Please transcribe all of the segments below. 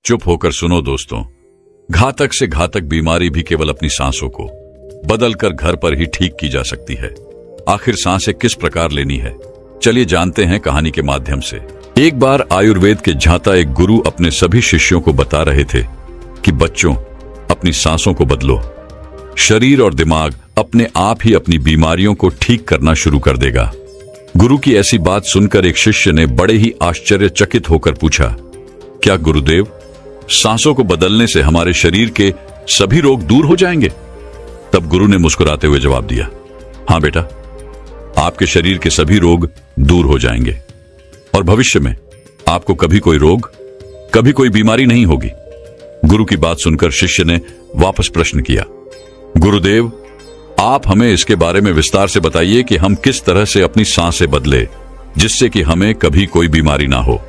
चुप होकर सुनो दोस्तों, घातक से घातक बीमारी भी केवल अपनी सांसों को बदलकर घर पर ही ठीक की जा सकती है। आखिर सांसें किस प्रकार लेनी है, चलिए जानते हैं कहानी के माध्यम से। एक बार आयुर्वेद के झांता एक गुरु अपने सभी शिष्यों को बता रहे थे कि बच्चों, अपनी सांसों को बदलो। शरीर और दिमाग अपने आप ही अपनी बीमारियों को ठीक करना शुरू कर देगा। गुरु की ऐसी बात सुनकर एक शिष्य ने बड़े ही आश्चर्यचकित होकर पूछा, क्या गुरुदेव, सांसों को बदलने से हमारे शरीर के सभी रोग दूर हो जाएंगे? तब गुरु ने मुस्कुराते हुए जवाब दिया, हां बेटा, आपके शरीर के सभी रोग दूर हो जाएंगे और भविष्य में आपको कभी कोई रोग, कभी कोई बीमारी नहीं होगी। गुरु की बात सुनकर शिष्य ने वापस प्रश्न किया, गुरुदेव, आप हमें इसके बारे में विस्तार से बताइए कि हम किस तरह से अपनी सांसें बदले जिससे कि हमें कभी कोई बीमारी ना हो।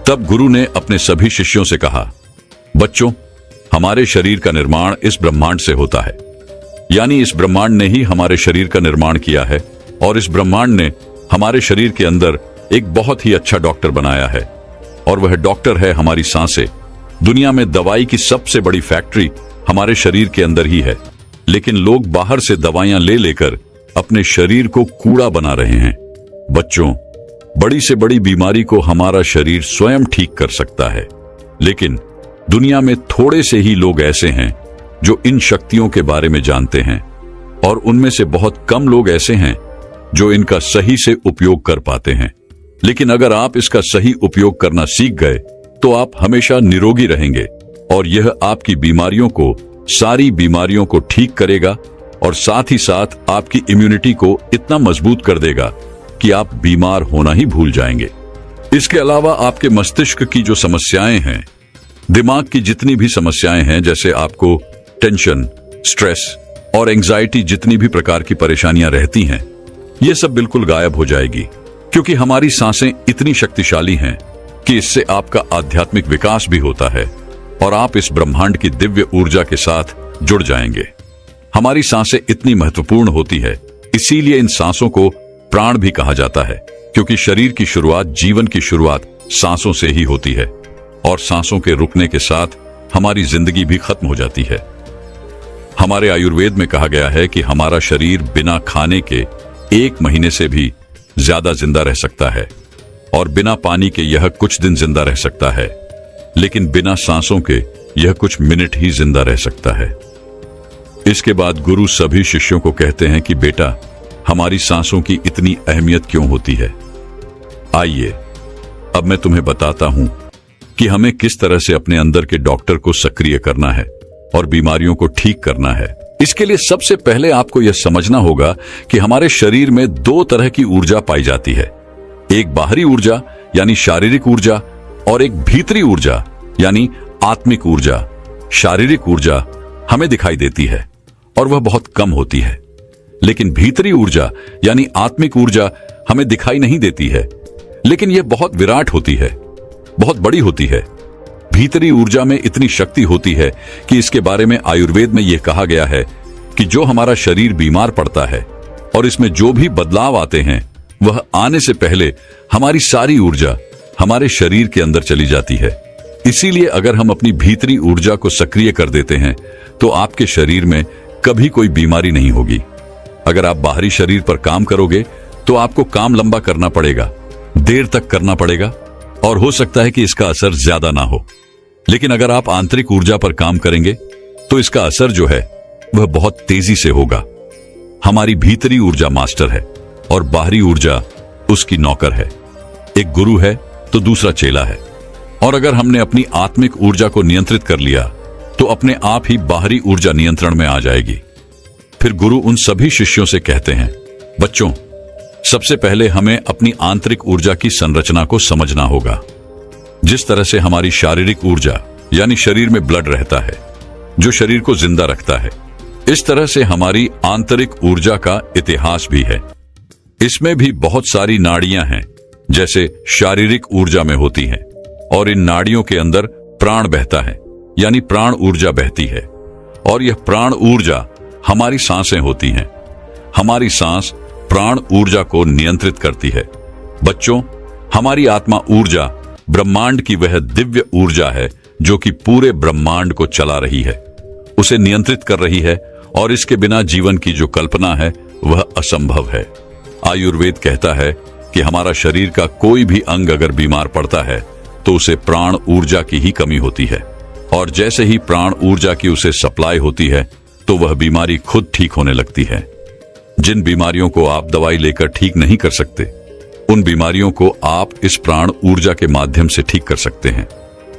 तब गुरु ने अपने सभी शिष्यों से कहा, बच्चों, हमारे शरीर का निर्माण इस ब्रह्मांड से होता है, यानी इस ब्रह्मांड ने ही हमारे शरीर का निर्माण किया है और इस ब्रह्मांड ने हमारे शरीर के अंदर एक बहुत ही अच्छा डॉक्टर बनाया है और वह डॉक्टर है हमारी सांसें। दुनिया में दवाई की सबसे बड़ी फैक्ट्री हमारे शरीर के अंदर ही है, लेकिन लोग बाहर से दवाइयां ले लेकर अपने शरीर को कूड़ा बना रहे हैं। बच्चों, बड़ी से बड़ी बीमारी को हमारा शरीर स्वयं ठीक कर सकता है, लेकिन दुनिया में थोड़े से ही लोग ऐसे हैं जो इन शक्तियों के बारे में जानते हैं और उनमें से बहुत कम लोग ऐसे हैं जो इनका सही से उपयोग कर पाते हैं। लेकिन अगर आप इसका सही उपयोग करना सीख गए तो आप हमेशा निरोगी रहेंगे और यह आपकी बीमारियों को, सारी बीमारियों को ठीक करेगा और साथ ही साथ आपकी इम्यूनिटी को इतना मजबूत कर देगा कि आप बीमार होना ही भूल जाएंगे। इसके अलावा आपके मस्तिष्क की जो समस्याएं हैं, दिमाग की जितनी भी समस्याएं हैं, जैसे आपको टेंशन, स्ट्रेस और एंजाइटी, जितनी भी प्रकार की परेशानियां रहती हैं, ये सब बिल्कुल गायब हो जाएगी, क्योंकि हमारी सांसें इतनी शक्तिशाली हैं कि इससे आपका आध्यात्मिक विकास भी होता है और आप इस ब्रह्मांड की दिव्य ऊर्जा के साथ जुड़ जाएंगे। हमारी सांसें इतनी महत्वपूर्ण होती है, इसीलिए इन सांसों को प्राण भी कहा जाता है, क्योंकि शरीर की शुरुआत, जीवन की शुरुआत सांसों से ही होती है और सांसों के रुकने के साथ हमारी जिंदगी भी खत्म हो जाती है। हमारे आयुर्वेद में कहा गया है कि हमारा शरीर बिना खाने के 1 महीने से भी ज्यादा जिंदा रह सकता है और बिना पानी के यह कुछ दिन जिंदा रह सकता है, लेकिन बिना सांसों के यह कुछ मिनट ही जिंदा रह सकता है। इसके बाद गुरु सभी शिष्यों को कहते हैं कि बेटा, हमारी सांसों की इतनी अहमियत क्यों होती है? आइए अब मैं तुम्हें बताता हूं कि हमें किस तरह से अपने अंदर के डॉक्टर को सक्रिय करना है और बीमारियों को ठीक करना है। इसके लिए सबसे पहले आपको यह समझना होगा कि हमारे शरीर में 2 तरह की ऊर्जा पाई जाती है, एक बाहरी ऊर्जा यानी शारीरिक ऊर्जा और एक भीतरी ऊर्जा यानी आत्मिक ऊर्जा। शारीरिक ऊर्जा हमें दिखाई देती है और वह बहुत कम होती है, लेकिन भीतरी ऊर्जा यानी आत्मिक ऊर्जा हमें दिखाई नहीं देती है, लेकिन यह बहुत विराट होती है, बहुत बड़ी होती है। भीतरी ऊर्जा में इतनी शक्ति होती है कि इसके बारे में आयुर्वेद में यह कहा गया है कि जो हमारा शरीर बीमार पड़ता है और इसमें जो भी बदलाव आते हैं, वह आने से पहले हमारी सारी ऊर्जा हमारे शरीर के अंदर चली जाती है। इसीलिए अगर हम अपनी भीतरी ऊर्जा को सक्रिय कर देते हैं तो आपके शरीर में कभी कोई बीमारी नहीं होगी। अगर आप बाहरी शरीर पर काम करोगे तो आपको काम लंबा करना पड़ेगा, देर तक करना पड़ेगा और हो सकता है कि इसका असर ज्यादा ना हो। लेकिन अगर आप आंतरिक ऊर्जा पर काम करेंगे तो इसका असर जो है वह बहुत तेजी से होगा। हमारी भीतरी ऊर्जा मास्टर है और बाहरी ऊर्जा उसकी नौकर है। एक गुरु है तो दूसरा चेला है, और अगर हमने अपनी आत्मिक ऊर्जा को नियंत्रित कर लिया तो अपने आप ही बाहरी ऊर्जा नियंत्रण में आ जाएगी। फिर गुरु उन सभी शिष्यों से कहते हैं, बच्चों, सबसे पहले हमें अपनी आंतरिक ऊर्जा की संरचना को समझना होगा। जिस तरह से हमारी शारीरिक ऊर्जा यानी शरीर में ब्लड रहता है जो शरीर को जिंदा रखता है, इस तरह से हमारी आंतरिक ऊर्जा का इतिहास भी है। इसमें भी बहुत सारी नाड़ियां हैं जैसे शारीरिक ऊर्जा में होती हैं, और इन नाड़ियों के अंदर प्राण बहता है यानी प्राण ऊर्जा बहती है, और यह प्राण ऊर्जा हमारी सांसें होती हैं। हमारी सांस प्राण ऊर्जा को नियंत्रित करती है। बच्चों, हमारी आत्मा ऊर्जा ब्रह्मांड की वह दिव्य ऊर्जा है जो कि पूरे ब्रह्मांड को चला रही है, उसे नियंत्रित कर रही है, और इसके बिना जीवन की जो कल्पना है वह असंभव है। आयुर्वेद कहता है कि हमारा शरीर का कोई भी अंग अगर बीमार पड़ता है तो उसे प्राण ऊर्जा की ही कमी होती है, और जैसे ही प्राण ऊर्जा की उसे सप्लाई होती है तो वह बीमारी खुद ठीक होने लगती है। जिन बीमारियों को आप दवाई लेकर ठीक नहीं कर सकते, उन बीमारियों को आप इस प्राण ऊर्जा के माध्यम से ठीक कर सकते हैं।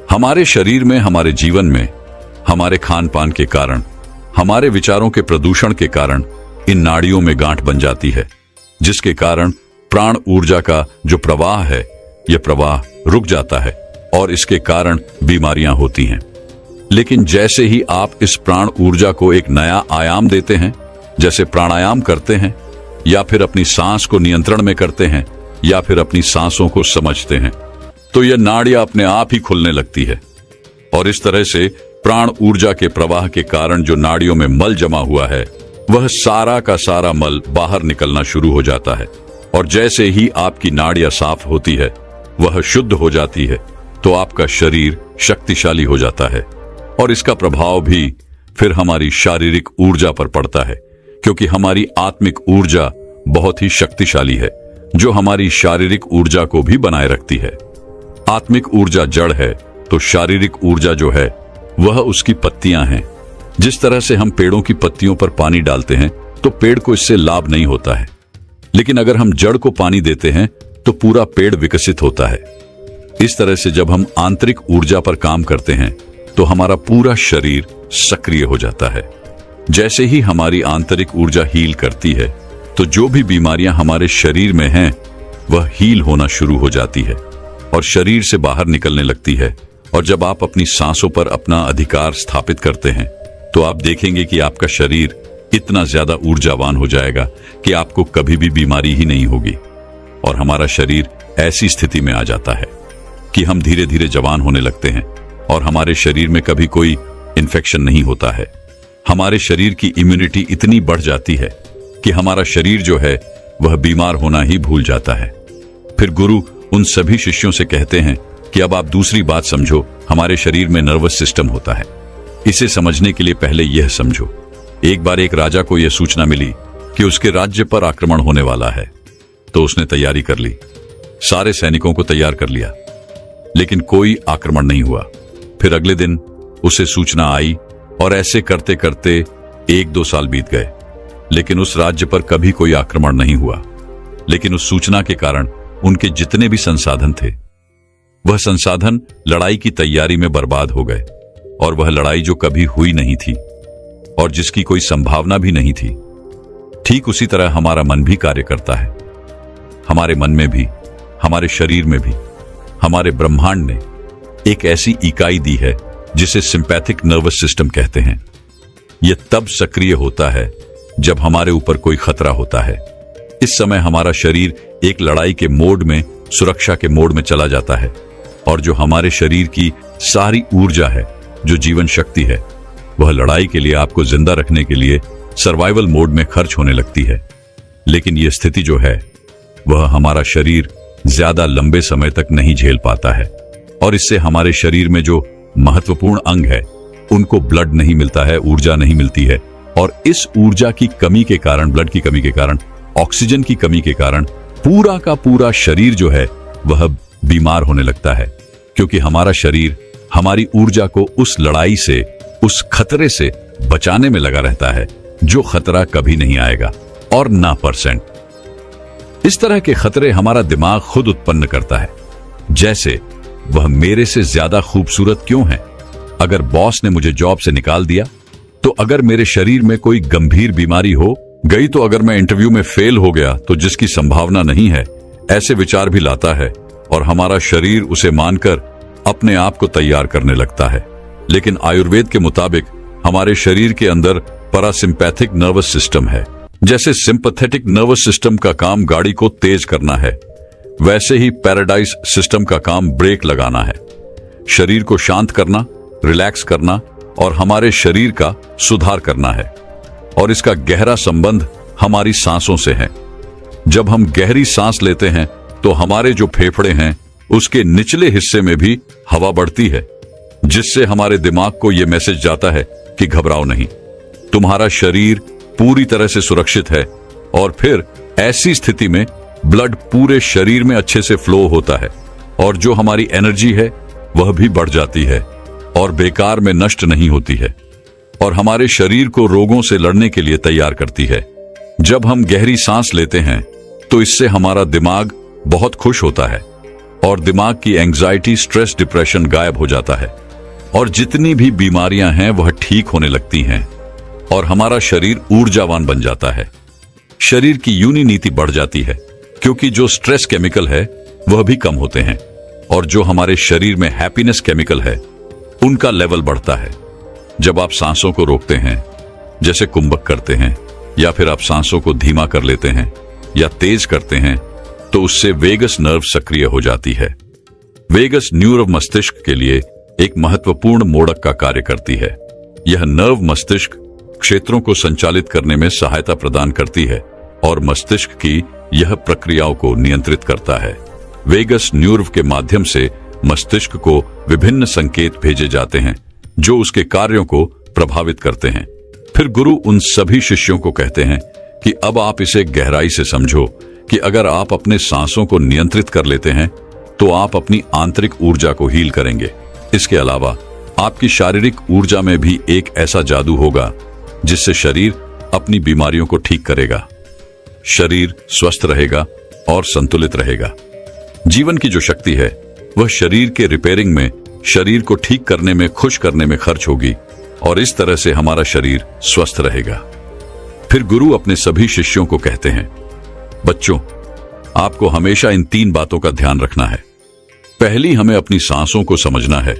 हमारे शरीर में, हमारे जीवन में, हमारे खान पान के कारण, हमारे विचारों के प्रदूषण के कारण इन नाड़ियों में गांठ बन जाती है, जिसके कारण प्राण ऊर्जा का जो प्रवाह है, यह प्रवाह रुक जाता है और इसके कारण बीमारियां होती हैं। लेकिन जैसे ही आप इस प्राण ऊर्जा को एक नया आयाम देते हैं, जैसे प्राणायाम करते हैं, या फिर अपनी सांस को नियंत्रण में करते हैं, या फिर अपनी सांसों को समझते हैं, तो यह नाड़ियां अपने आप ही खुलने लगती है, और इस तरह से प्राण ऊर्जा के प्रवाह के कारण जो नाड़ियों में मल जमा हुआ है, वह सारा का सारा मल बाहर निकलना शुरू हो जाता है। और जैसे ही आपकी नाड़ियां साफ होती है, वह शुद्ध हो जाती है, तो आपका शरीर शक्तिशाली हो जाता है। और इसका प्रभाव भी फिर हमारी शारीरिक ऊर्जा पर पड़ता है, क्योंकि हमारी आत्मिक ऊर्जा बहुत ही शक्तिशाली है, जो हमारी शारीरिक ऊर्जा को भी बनाए रखती है। आत्मिक ऊर्जा जड़ है, तो शारीरिक ऊर्जा जो है वह उसकी पत्तियां हैं। जिस तरह से हम पेड़ों की पत्तियों पर पानी डालते हैं तो पेड़ को इससे लाभ नहीं होता है, लेकिन अगर हम जड़ को पानी देते हैं तो पूरा पेड़ विकसित होता है। इस तरह से जब हम आंतरिक ऊर्जा पर काम करते हैं तो हमारा पूरा शरीर सक्रिय हो जाता है। जैसे ही हमारी आंतरिक ऊर्जा हील करती है, तो जो भी बीमारियां हमारे शरीर में हैं वह हील होना शुरू हो जाती है और शरीर से बाहर निकलने लगती है। और जब आप अपनी सांसों पर अपना अधिकार स्थापित करते हैं, तो आप देखेंगे कि आपका शरीर इतना ज्यादा ऊर्जावान हो जाएगा कि आपको कभी भी बीमारी ही नहीं होगी। और हमारा शरीर ऐसी स्थिति में आ जाता है कि हम धीरे धीरे जवान होने लगते हैं, और हमारे शरीर में कभी कोई इन्फेक्शन नहीं होता है। हमारे शरीर की इम्यूनिटी इतनी बढ़ जाती है कि हमारा शरीर जो है वह बीमार होना ही भूल जाता है। फिर गुरु उन सभी शिष्यों से कहते हैं कि अब आप दूसरी बात समझो, हमारे शरीर में नर्वस सिस्टम होता है। इसे समझने के लिए पहले यह समझो, एक बार एक राजा को यह सूचना मिली कि उसके राज्य पर आक्रमण होने वाला है, तो उसने तैयारी कर ली, सारे सैनिकों को तैयार कर लिया, लेकिन कोई आक्रमण नहीं हुआ। फिर अगले दिन उसे सूचना आई, और ऐसे करते करते 1-2 साल बीत गए, लेकिन उस राज्य पर कभी कोई आक्रमण नहीं हुआ। लेकिन उस सूचना के कारण उनके जितने भी संसाधन थे, वह संसाधन लड़ाई की तैयारी में बर्बाद हो गए, और वह लड़ाई जो कभी हुई नहीं थी और जिसकी कोई संभावना भी नहीं थी। ठीक उसी तरह हमारा मन भी कार्य करता है। हमारे मन में भी, हमारे शरीर में भी, हमारे ब्रह्मांड ने एक ऐसी इकाई दी है जिसे सिंपैथिक नर्वस सिस्टम कहते हैं। यह तब सक्रिय होता है जब हमारे ऊपर कोई खतरा होता है। इस समय हमारा शरीर एक लड़ाई के मोड में, सुरक्षा के मोड में चला जाता है, और जो हमारे शरीर की सारी ऊर्जा है, जो जीवन शक्ति है, वह लड़ाई के लिए, आपको जिंदा रखने के लिए सर्वाइवल मोड में खर्च होने लगती है। लेकिन यह स्थिति जो है वह हमारा शरीर ज्यादा लंबे समय तक नहीं झेल पाता है, और इससे हमारे शरीर में जो महत्वपूर्ण अंग है उनको ब्लड नहीं मिलता है, ऊर्जा नहीं मिलती है, और इस ऊर्जा की कमी के कारण, ब्लड की कमी के कारण, ऑक्सीजन की कमी के कारण पूरा का पूरा शरीर जो है वह बीमार होने लगता है, क्योंकि हमारा शरीर हमारी ऊर्जा को उस लड़ाई से, उस खतरे से बचाने में लगा रहता है जो खतरा कभी नहीं आएगा, और ना %। इस तरह के खतरे हमारा दिमाग खुद उत्पन्न करता है, जैसे वह मेरे से ज्यादा खूबसूरत क्यों है, अगर बॉस ने मुझे जॉब से निकाल दिया, तो अगर मेरे शरीर में कोई गंभीर बीमारी हो गई, तो अगर मैं इंटरव्यू में फेल हो गया तो जिसकी संभावना नहीं है, ऐसे विचार भी लाता है, और हमारा शरीर उसे मानकर अपने आप को तैयार करने लगता है। लेकिन आयुर्वेद के मुताबिक हमारे शरीर के अंदर पैरासिम्पैथिक नर्वस सिस्टम है। जैसे सिंपैथेटिक नर्वस सिस्टम का काम गाड़ी को तेज करना है, वैसे ही पैराडाइज सिस्टम का काम ब्रेक लगाना है, शरीर को शांत करना, रिलैक्स करना और हमारे शरीर का सुधार करना है। और इसका गहरा संबंध हमारी सांसों से है। जब हम गहरी सांस लेते हैं तो हमारे जो फेफड़े हैं उसके निचले हिस्से में भी हवा बढ़ती है। जिससे हमारे दिमाग को यह मैसेज जाता है कि घबराओ नहीं, तुम्हारा शरीर पूरी तरह से सुरक्षित है। और फिर ऐसी स्थिति में ब्लड पूरे शरीर में अच्छे से फ्लो होता है और जो हमारी एनर्जी है वह भी बढ़ जाती है और बेकार में नष्ट नहीं होती है और हमारे शरीर को रोगों से लड़ने के लिए तैयार करती है। जब हम गहरी सांस लेते हैं तो इससे हमारा दिमाग बहुत खुश होता है और दिमाग की एंजाइटी, स्ट्रेस, डिप्रेशन गायब हो जाता है और जितनी भी बीमारियां हैं वह ठीक होने लगती हैं और हमारा शरीर ऊर्जावान बन जाता है। शरीर की यूनिटी बढ़ जाती है क्योंकि जो स्ट्रेस केमिकल है वह भी कम होते हैं और जो हमारे शरीर में हैप्पीनेस केमिकल है उनका लेवल बढ़ता है। जब आप सांसों को रोकते हैं, जैसे कुंभक करते हैं, या फिर आप सांसों को धीमा कर लेते हैं या तेज करते हैं, तो उससे वेगस नर्व सक्रिय हो जाती है। वेगस न्यूरो मस्तिष्क के लिए एक महत्वपूर्ण मोड़क का कार्य करती है। यह नर्व मस्तिष्क क्षेत्रों को संचालित करने में सहायता प्रदान करती है और मस्तिष्क की यह प्रक्रियाओं को नियंत्रित करता है। वेगस न्यूरो के माध्यम से मस्तिष्क को विभिन्न संकेत भेजे जाते हैं जो उसके कार्यों को प्रभावित करते हैं। फिर गुरु उन सभी शिष्यों को कहते हैं कि अब आप इसे गहराई से समझो कि अगर आप अपने सांसों को नियंत्रित कर लेते हैं तो आप अपनी आंतरिक ऊर्जा को हील करेंगे। इसके अलावा आपकी शारीरिक ऊर्जा में भी एक ऐसा जादू होगा जिससे शरीर अपनी बीमारियों को ठीक करेगा, शरीर स्वस्थ रहेगा और संतुलित रहेगा। जीवन की जो शक्ति है वह शरीर के रिपेयरिंग में, शरीर को ठीक करने में, खुश करने में खर्च होगी और इस तरह से हमारा शरीर स्वस्थ रहेगा। फिर गुरु अपने सभी शिष्यों को कहते हैं, बच्चों, आपको हमेशा इन 3 बातों का ध्यान रखना है। पहली, हमें अपनी सांसों को समझना है।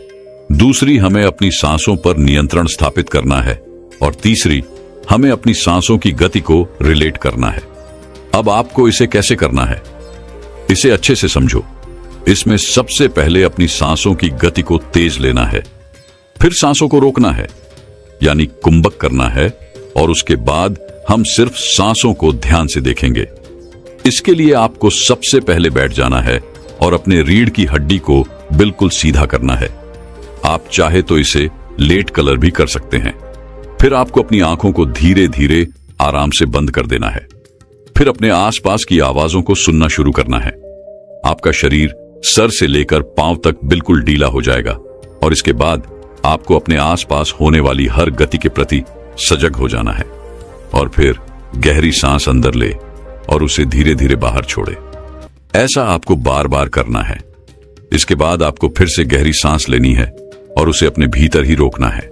दूसरी, हमें अपनी सांसों पर नियंत्रण स्थापित करना है और तीसरी, हमें अपनी सांसों की गति को रिलेट करना है। अब आपको इसे कैसे करना है, इसे अच्छे से समझो। इसमें सबसे पहले अपनी सांसों की गति को तेज लेना है, फिर सांसों को रोकना है यानी कुंभक करना है और उसके बाद हम सिर्फ सांसों को ध्यान से देखेंगे। इसके लिए आपको सबसे पहले बैठ जाना है और अपने रीढ़ की हड्डी को बिल्कुल सीधा करना है। आप चाहे तो इसे लेट कलर भी कर सकते हैं। फिर आपको अपनी आंखों को धीरे धीरे आराम से बंद कर देना है। फिर अपने आसपास की आवाजों को सुनना शुरू करना है। आपका शरीर सर से लेकर पांव तक बिल्कुल ढीला हो जाएगा और इसके बाद आपको अपने आसपास होने वाली हर गति के प्रति सजग हो जाना है और फिर गहरी सांस अंदर ले और उसे धीरे धीरे बाहर छोड़े। ऐसा आपको बार बार करना है। इसके बाद आपको फिर से गहरी सांस लेनी है और उसे अपने भीतर ही रोकना है,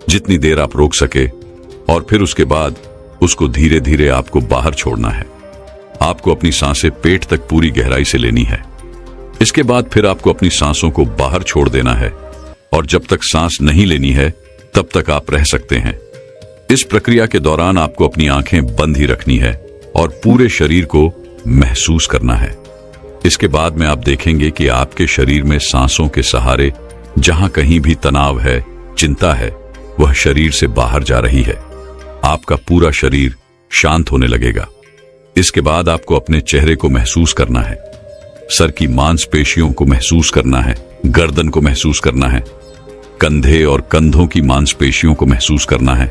जितनी देर आप रोक सके, और फिर उसके बाद उसको धीरे धीरे आपको बाहर छोड़ना है। आपको अपनी सांसें पेट तक पूरी गहराई से लेनी है। इसके बाद फिर आपको अपनी सांसों को बाहर छोड़ देना है और जब तक सांस नहीं लेनी है तब तक आप रह सकते हैं। इस प्रक्रिया के दौरान आपको अपनी आंखें बंद ही रखनी है और पूरे शरीर को महसूस करना है। इसके बाद में आप देखेंगे कि आपके शरीर में सांसों के सहारे जहां कहीं भी तनाव है, चिंता है, वह शरीर से बाहर जा रही है। आपका पूरा शरीर शांत होने लगेगा। इसके बाद आपको अपने चेहरे को महसूस करना है, सर की मांसपेशियों को महसूस करना है, गर्दन को महसूस करना है, कंधे और कंधों की मांसपेशियों को महसूस करना है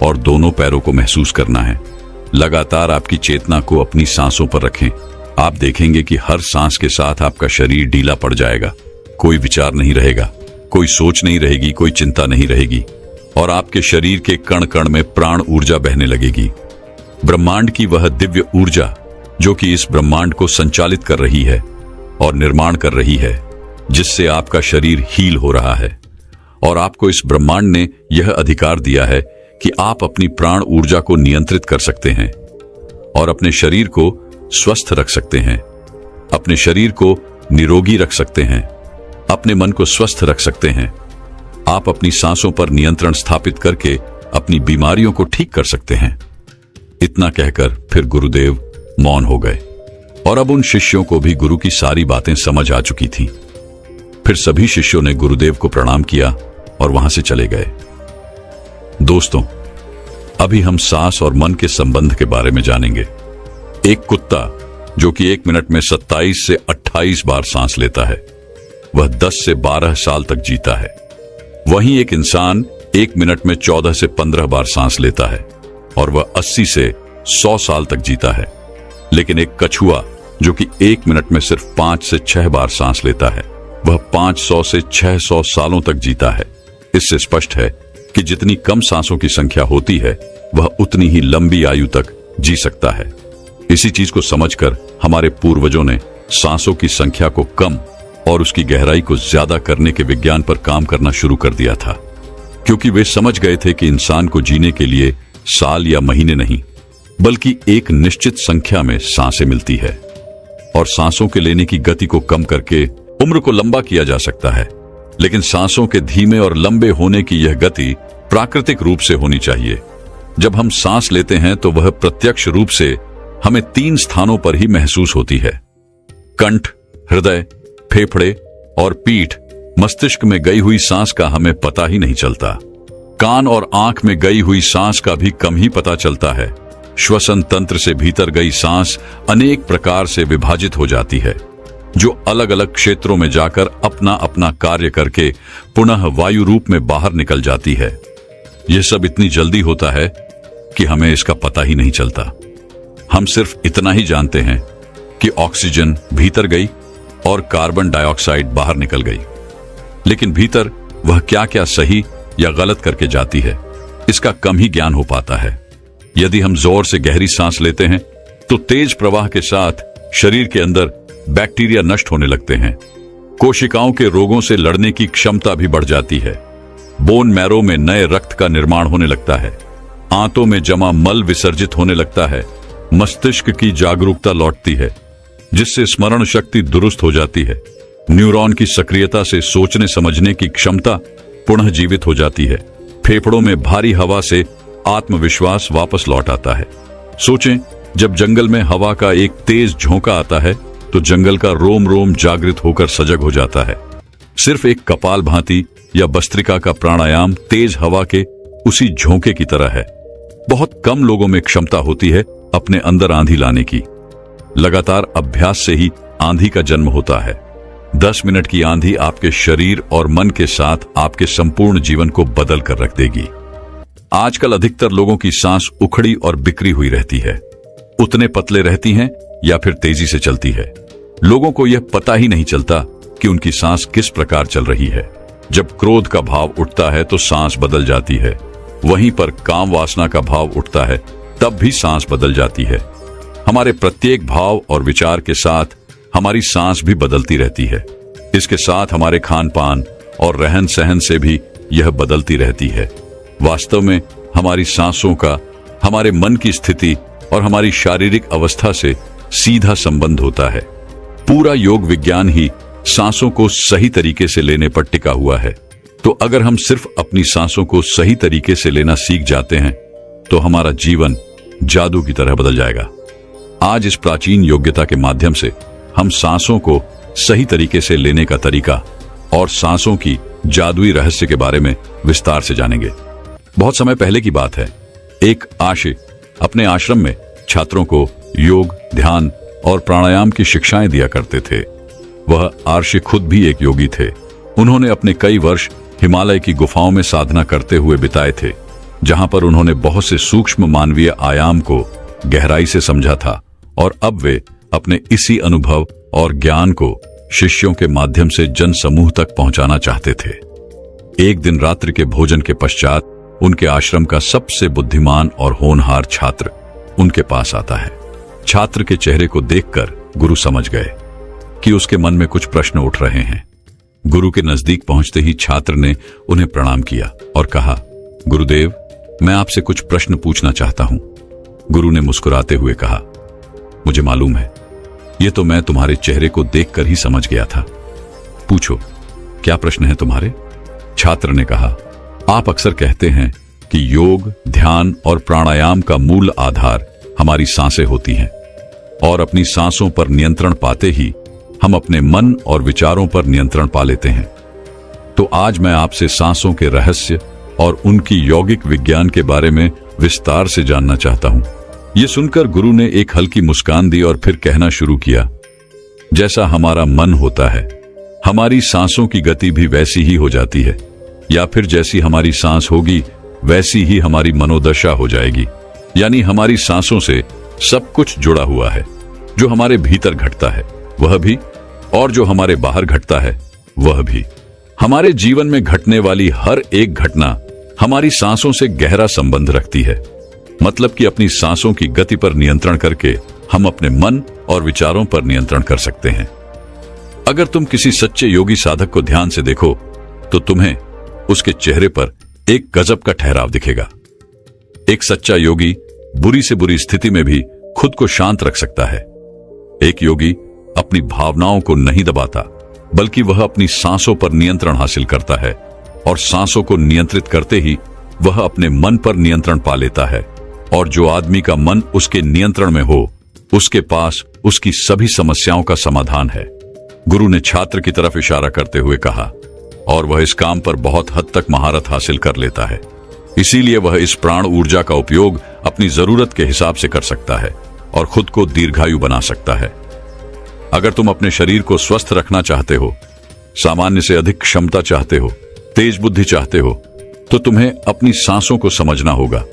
और दोनों पैरों को महसूस करना है। लगातार आपकी चेतना को अपनी सांसों पर रखें। आप देखेंगे कि हर सांस के साथ आपका शरीर ढीला पड़ जाएगा। कोई विचार नहीं रहेगा, कोई सोच नहीं रहेगी, कोई चिंता नहीं रहेगी और आपके शरीर के कण कण में प्राण ऊर्जा बहने लगेगी। ब्रह्मांड की वह दिव्य ऊर्जा जो कि इस ब्रह्मांड को संचालित कर रही है और निर्माण कर रही है, जिससे आपका शरीर हील हो रहा है। और आपको इस ब्रह्मांड ने यह अधिकार दिया है कि आप अपनी प्राण ऊर्जा को नियंत्रित कर सकते हैं और अपने शरीर को स्वस्थ रख सकते हैं, अपने शरीर को निरोगी रख सकते हैं, अपने मन को स्वस्थ रख सकते हैं। आप अपनी सांसों पर नियंत्रण स्थापित करके अपनी बीमारियों को ठीक कर सकते हैं। इतना कहकर फिर गुरुदेव मौन हो गए और अब उन शिष्यों को भी गुरु की सारी बातें समझ आ चुकी थीं। फिर सभी शिष्यों ने गुरुदेव को प्रणाम किया और वहां से चले गए। दोस्तों, अभी हम सांस और मन के संबंध के बारे में जानेंगे। एक कुत्ता जो कि 1 मिनट में 27 से 28 बार सांस लेता है, वह 10 से 12 साल तक जीता है। वहीं एक इंसान 1 मिनट में 14 से 15 बार सांस लेता है और वह 80 से 100 साल तक जीता है। लेकिन एक कछुआ जो कि 1 मिनट में सिर्फ 5 से 6 बार सांस लेता है, वह 500 से 600 सालों तक जीता है। इससे स्पष्ट है कि जितनी कम सांसों की संख्या होती है, वह उतनी ही लंबी आयु तक जी सकता है। इसी चीज को समझकर हमारे पूर्वजों ने सांसों की संख्या को कम और उसकी गहराई को ज्यादा करने के विज्ञान पर काम करना शुरू कर दिया था, क्योंकि वे समझ गए थे कि इंसान को जीने के लिए साल या महीने नहीं, बल्कि एक निश्चित संख्या में सांसें मिलती है और सांसों के लेने की गति को कम करके उम्र को लंबा किया जा सकता है। लेकिन सांसों के धीमे और लंबे होने की यह गति प्राकृतिक रूप से होनी चाहिए। जब हम सांस लेते हैं तो वह प्रत्यक्ष रूप से हमें 3 स्थानों पर ही महसूस होती है: कंठ, हृदय, फेफड़े और पीठ। मस्तिष्क में गई हुई सांस का हमें पता ही नहीं चलता। कान और आंख में गई हुई सांस का भी कम ही पता चलता है। श्वसन तंत्र से भीतर गई सांस अनेक प्रकार से विभाजित हो जाती है, जो अलग अलग क्षेत्रों में जाकर अपना अपना कार्य करके पुनः वायु रूप में बाहर निकल जाती है। यह सब इतनी जल्दी होता है कि हमें इसका पता ही नहीं चलता। हम सिर्फ इतना ही जानते हैं कि ऑक्सीजन भीतर गई और कार्बन डाइऑक्साइड बाहर निकल गई, लेकिन भीतर वह क्या क्या सही या गलत करके जाती है, इसका कम ही ज्ञान हो पाता है। यदि हम जोर से गहरी सांस लेते हैं तो तेज प्रवाह के साथ शरीर के अंदर बैक्टीरिया नष्ट होने लगते हैं। कोशिकाओं के रोगों से लड़ने की क्षमता भी बढ़ जाती है। बोन मैरो में नए रक्त का निर्माण होने लगता है। आंतों में जमा मल विसर्जित होने लगता है। मस्तिष्क की जागरूकता लौटती है, जिससे स्मरण शक्ति दुरुस्त हो जाती है। न्यूरॉन की सक्रियता से सोचने समझने की क्षमता पुनः जीवित हो जाती है। फेफड़ों में भारी हवा से आत्मविश्वास वापस लौट आता है। सोचें, जब जंगल में हवा का एक तेज झोंका आता है तो जंगल का रोम रोम जागृत होकर सजग हो जाता है। सिर्फ एक कपालभाति या भस्त्रिका का प्राणायाम तेज हवा के उसी झोंके की तरह है। बहुत कम लोगों में क्षमता होती है अपने अंदर आंधी लाने की। लगातार अभ्यास से ही आंधी का जन्म होता है। 10 मिनट की आंधी आपके शरीर और मन के साथ आपके संपूर्ण जीवन को बदल कर रख देगी। आजकल अधिकतर लोगों की सांस उखड़ी और बिखरी हुई रहती है। उतने पतले रहती हैं या फिर तेजी से चलती है। लोगों को यह पता ही नहीं चलता कि उनकी सांस किस प्रकार चल रही है। जब क्रोध का भाव उठता है तो सांस बदल जाती है। वहीं पर काम वासना का भाव उठता है, तब भी सांस बदल जाती है। हमारे प्रत्येक भाव और विचार के साथ हमारी सांस भी बदलती रहती है। इसके साथ हमारे खान पान और रहन सहन से भी यह बदलती रहती है। वास्तव में हमारी सांसों का हमारे मन की स्थिति और हमारी शारीरिक अवस्था से सीधा संबंध होता है। पूरा योग विज्ञान ही सांसों को सही तरीके से लेने पर टिका हुआ है। तो अगर हम सिर्फ अपनी सांसों को सही तरीके से लेना सीख जाते हैं तो हमारा जीवन जादू की तरह बदल जाएगा। आज इस प्राचीन योग्यता के माध्यम से हम सांसों को सही तरीके से लेने का तरीका और सांसों की जादुई रहस्य के बारे में विस्तार से जानेंगे। बहुत समय पहले की बात है। एक आर्षि अपने आश्रम में छात्रों को योग, ध्यान और प्राणायाम की शिक्षाएं दिया करते थे। वह आर्षि खुद भी एक योगी थे। उन्होंने अपने कई वर्ष हिमालय की गुफाओं में साधना करते हुए बिताए थे, जहां पर उन्होंने बहुत से सूक्ष्म मानवीय आयाम को गहराई से समझा था और अब वे अपने इसी अनुभव और ज्ञान को शिष्यों के माध्यम से जन समूह तक पहुंचाना चाहते थे। एक दिन रात्रि के भोजन के पश्चात उनके आश्रम का सबसे बुद्धिमान और होनहार छात्र उनके पास आता है। छात्र के चेहरे को देखकर गुरु समझ गए कि उसके मन में कुछ प्रश्न उठ रहे हैं। गुरु के नजदीक पहुंचते ही छात्र ने उन्हें प्रणाम किया और कहा, गुरुदेव, मैं आपसे कुछ प्रश्न पूछना चाहता हूं। गुरु ने मुस्कुराते हुए कहा, मुझे मालूम है, ये तो मैं तुम्हारे चेहरे को देखकर ही समझ गया था। पूछो, क्या प्रश्न है तुम्हारे? छात्र ने कहा, आप अक्सर कहते हैं कि योग, ध्यान और प्राणायाम का मूल आधार हमारी सांसें होती हैं और अपनी सांसों पर नियंत्रण पाते ही हम अपने मन और विचारों पर नियंत्रण पा लेते हैं। तो आज मैं आपसे सांसों के रहस्य और उनकी यौगिक विज्ञान के बारे में विस्तार से जानना चाहता हूं। यह सुनकर गुरु ने एक हल्की मुस्कान दी और फिर कहना शुरू किया, जैसा हमारा मन होता है, हमारी सांसों की गति भी वैसी ही हो जाती है। या फिर जैसी हमारी सांस होगी वैसी ही हमारी मनोदशा हो जाएगी। यानी हमारी सांसों से सब कुछ जुड़ा हुआ है। जो हमारे भीतर घटता है वह भी, और जो हमारे बाहर घटता है वह भी। हमारे जीवन में घटने वाली हर एक घटना हमारी सांसों से गहरा संबंध रखती है। मतलब कि अपनी सांसों की गति पर नियंत्रण करके हम अपने मन और विचारों पर नियंत्रण कर सकते हैं। अगर तुम किसी सच्चे योगी साधक को ध्यान से देखो तो तुम्हें उसके चेहरे पर एक गजब का ठहराव दिखेगा। एक सच्चा योगी बुरी से बुरी स्थिति में भी खुद को शांत रख सकता है। एक योगी अपनी भावनाओं को नहीं दबाता, बल्कि वह अपनी सांसों पर नियंत्रण हासिल करता है, और सांसों को नियंत्रित करते ही वह अपने मन पर नियंत्रण पा लेता है। और जो आदमी का मन उसके नियंत्रण में हो, उसके पास उसकी सभी समस्याओं का समाधान है। गुरु ने छात्र की तरफ इशारा करते हुए कहा, और वह इस काम पर बहुत हद तक महारत हासिल कर लेता है। इसीलिए वह इस प्राण ऊर्जा का उपयोग अपनी जरूरत के हिसाब से कर सकता है और खुद को दीर्घायु बना सकता है। अगर तुम अपने शरीर को स्वस्थ रखना चाहते हो, सामान्य से अधिक क्षमता चाहते हो, तेज बुद्धि चाहते हो, तो तुम्हें अपनी सांसों को समझना होगा,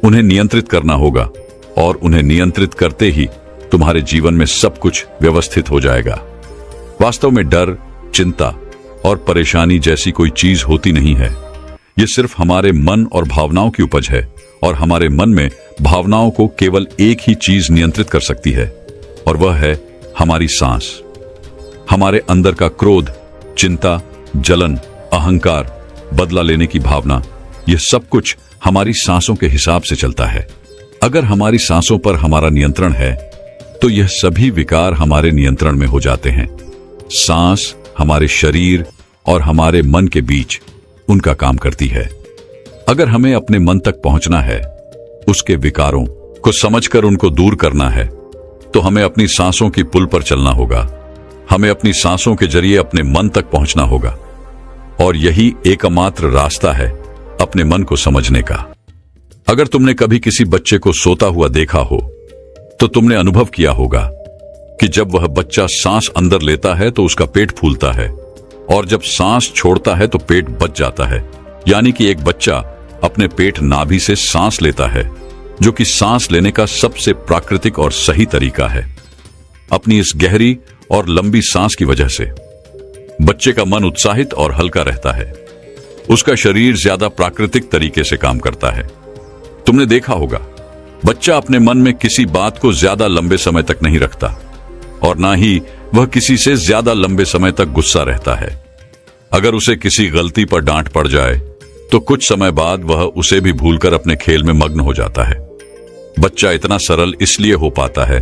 उन्हें नियंत्रित करना होगा, और उन्हें नियंत्रित करते ही तुम्हारे जीवन में सब कुछ व्यवस्थित हो जाएगा। वास्तव में डर, चिंता और परेशानी जैसी कोई चीज होती नहीं है। यह सिर्फ हमारे मन और भावनाओं की उपज है, और हमारे मन में भावनाओं को केवल एक ही चीज नियंत्रित कर सकती है, और वह है हमारी सांस। हमारे अंदर का क्रोध, चिंता, जलन, अहंकार, बदला लेने की भावना, यह सब कुछ हमारी सांसों के हिसाब से चलता है। अगर हमारी सांसों पर हमारा नियंत्रण है तो यह सभी विकार हमारे नियंत्रण में हो जाते हैं। सांस हमारे शरीर और हमारे मन के बीच उनका काम करती है। अगर हमें अपने मन तक पहुंचना है, उसके विकारों को समझकर उनको दूर करना है, तो हमें अपनी सांसों की पुल पर चलना होगा। हमें अपनी सांसों के जरिए अपने मन तक पहुंचना होगा, और यही एकमात्र रास्ता है अपने मन को समझने का। अगर तुमने कभी किसी बच्चे को सोता हुआ देखा हो, तो तुमने अनुभव किया होगा कि जब वह बच्चा सांस अंदर लेता है तो उसका पेट फूलता है, और जब सांस छोड़ता है तो पेट बच जाता है। यानी कि एक बच्चा अपने पेट नाभि से सांस लेता है, जो कि सांस लेने का सबसे प्राकृतिक और सही तरीका है। अपनी इस गहरी और लंबी सांस की वजह से बच्चे का मन उत्साहित और हल्का रहता है। उसका शरीर ज्यादा प्राकृतिक तरीके से काम करता है। तुमने देखा होगा, बच्चा अपने मन में किसी बात को ज्यादा लंबे समय तक नहीं रखता, और ना ही वह किसी से ज्यादा लंबे समय तक गुस्सा रहता है। अगर उसे किसी गलती पर डांट पड़ जाए तो कुछ समय बाद वह उसे भी भूलकर अपने खेल में मग्न हो जाता है। बच्चा इतना सरल इसलिए हो पाता है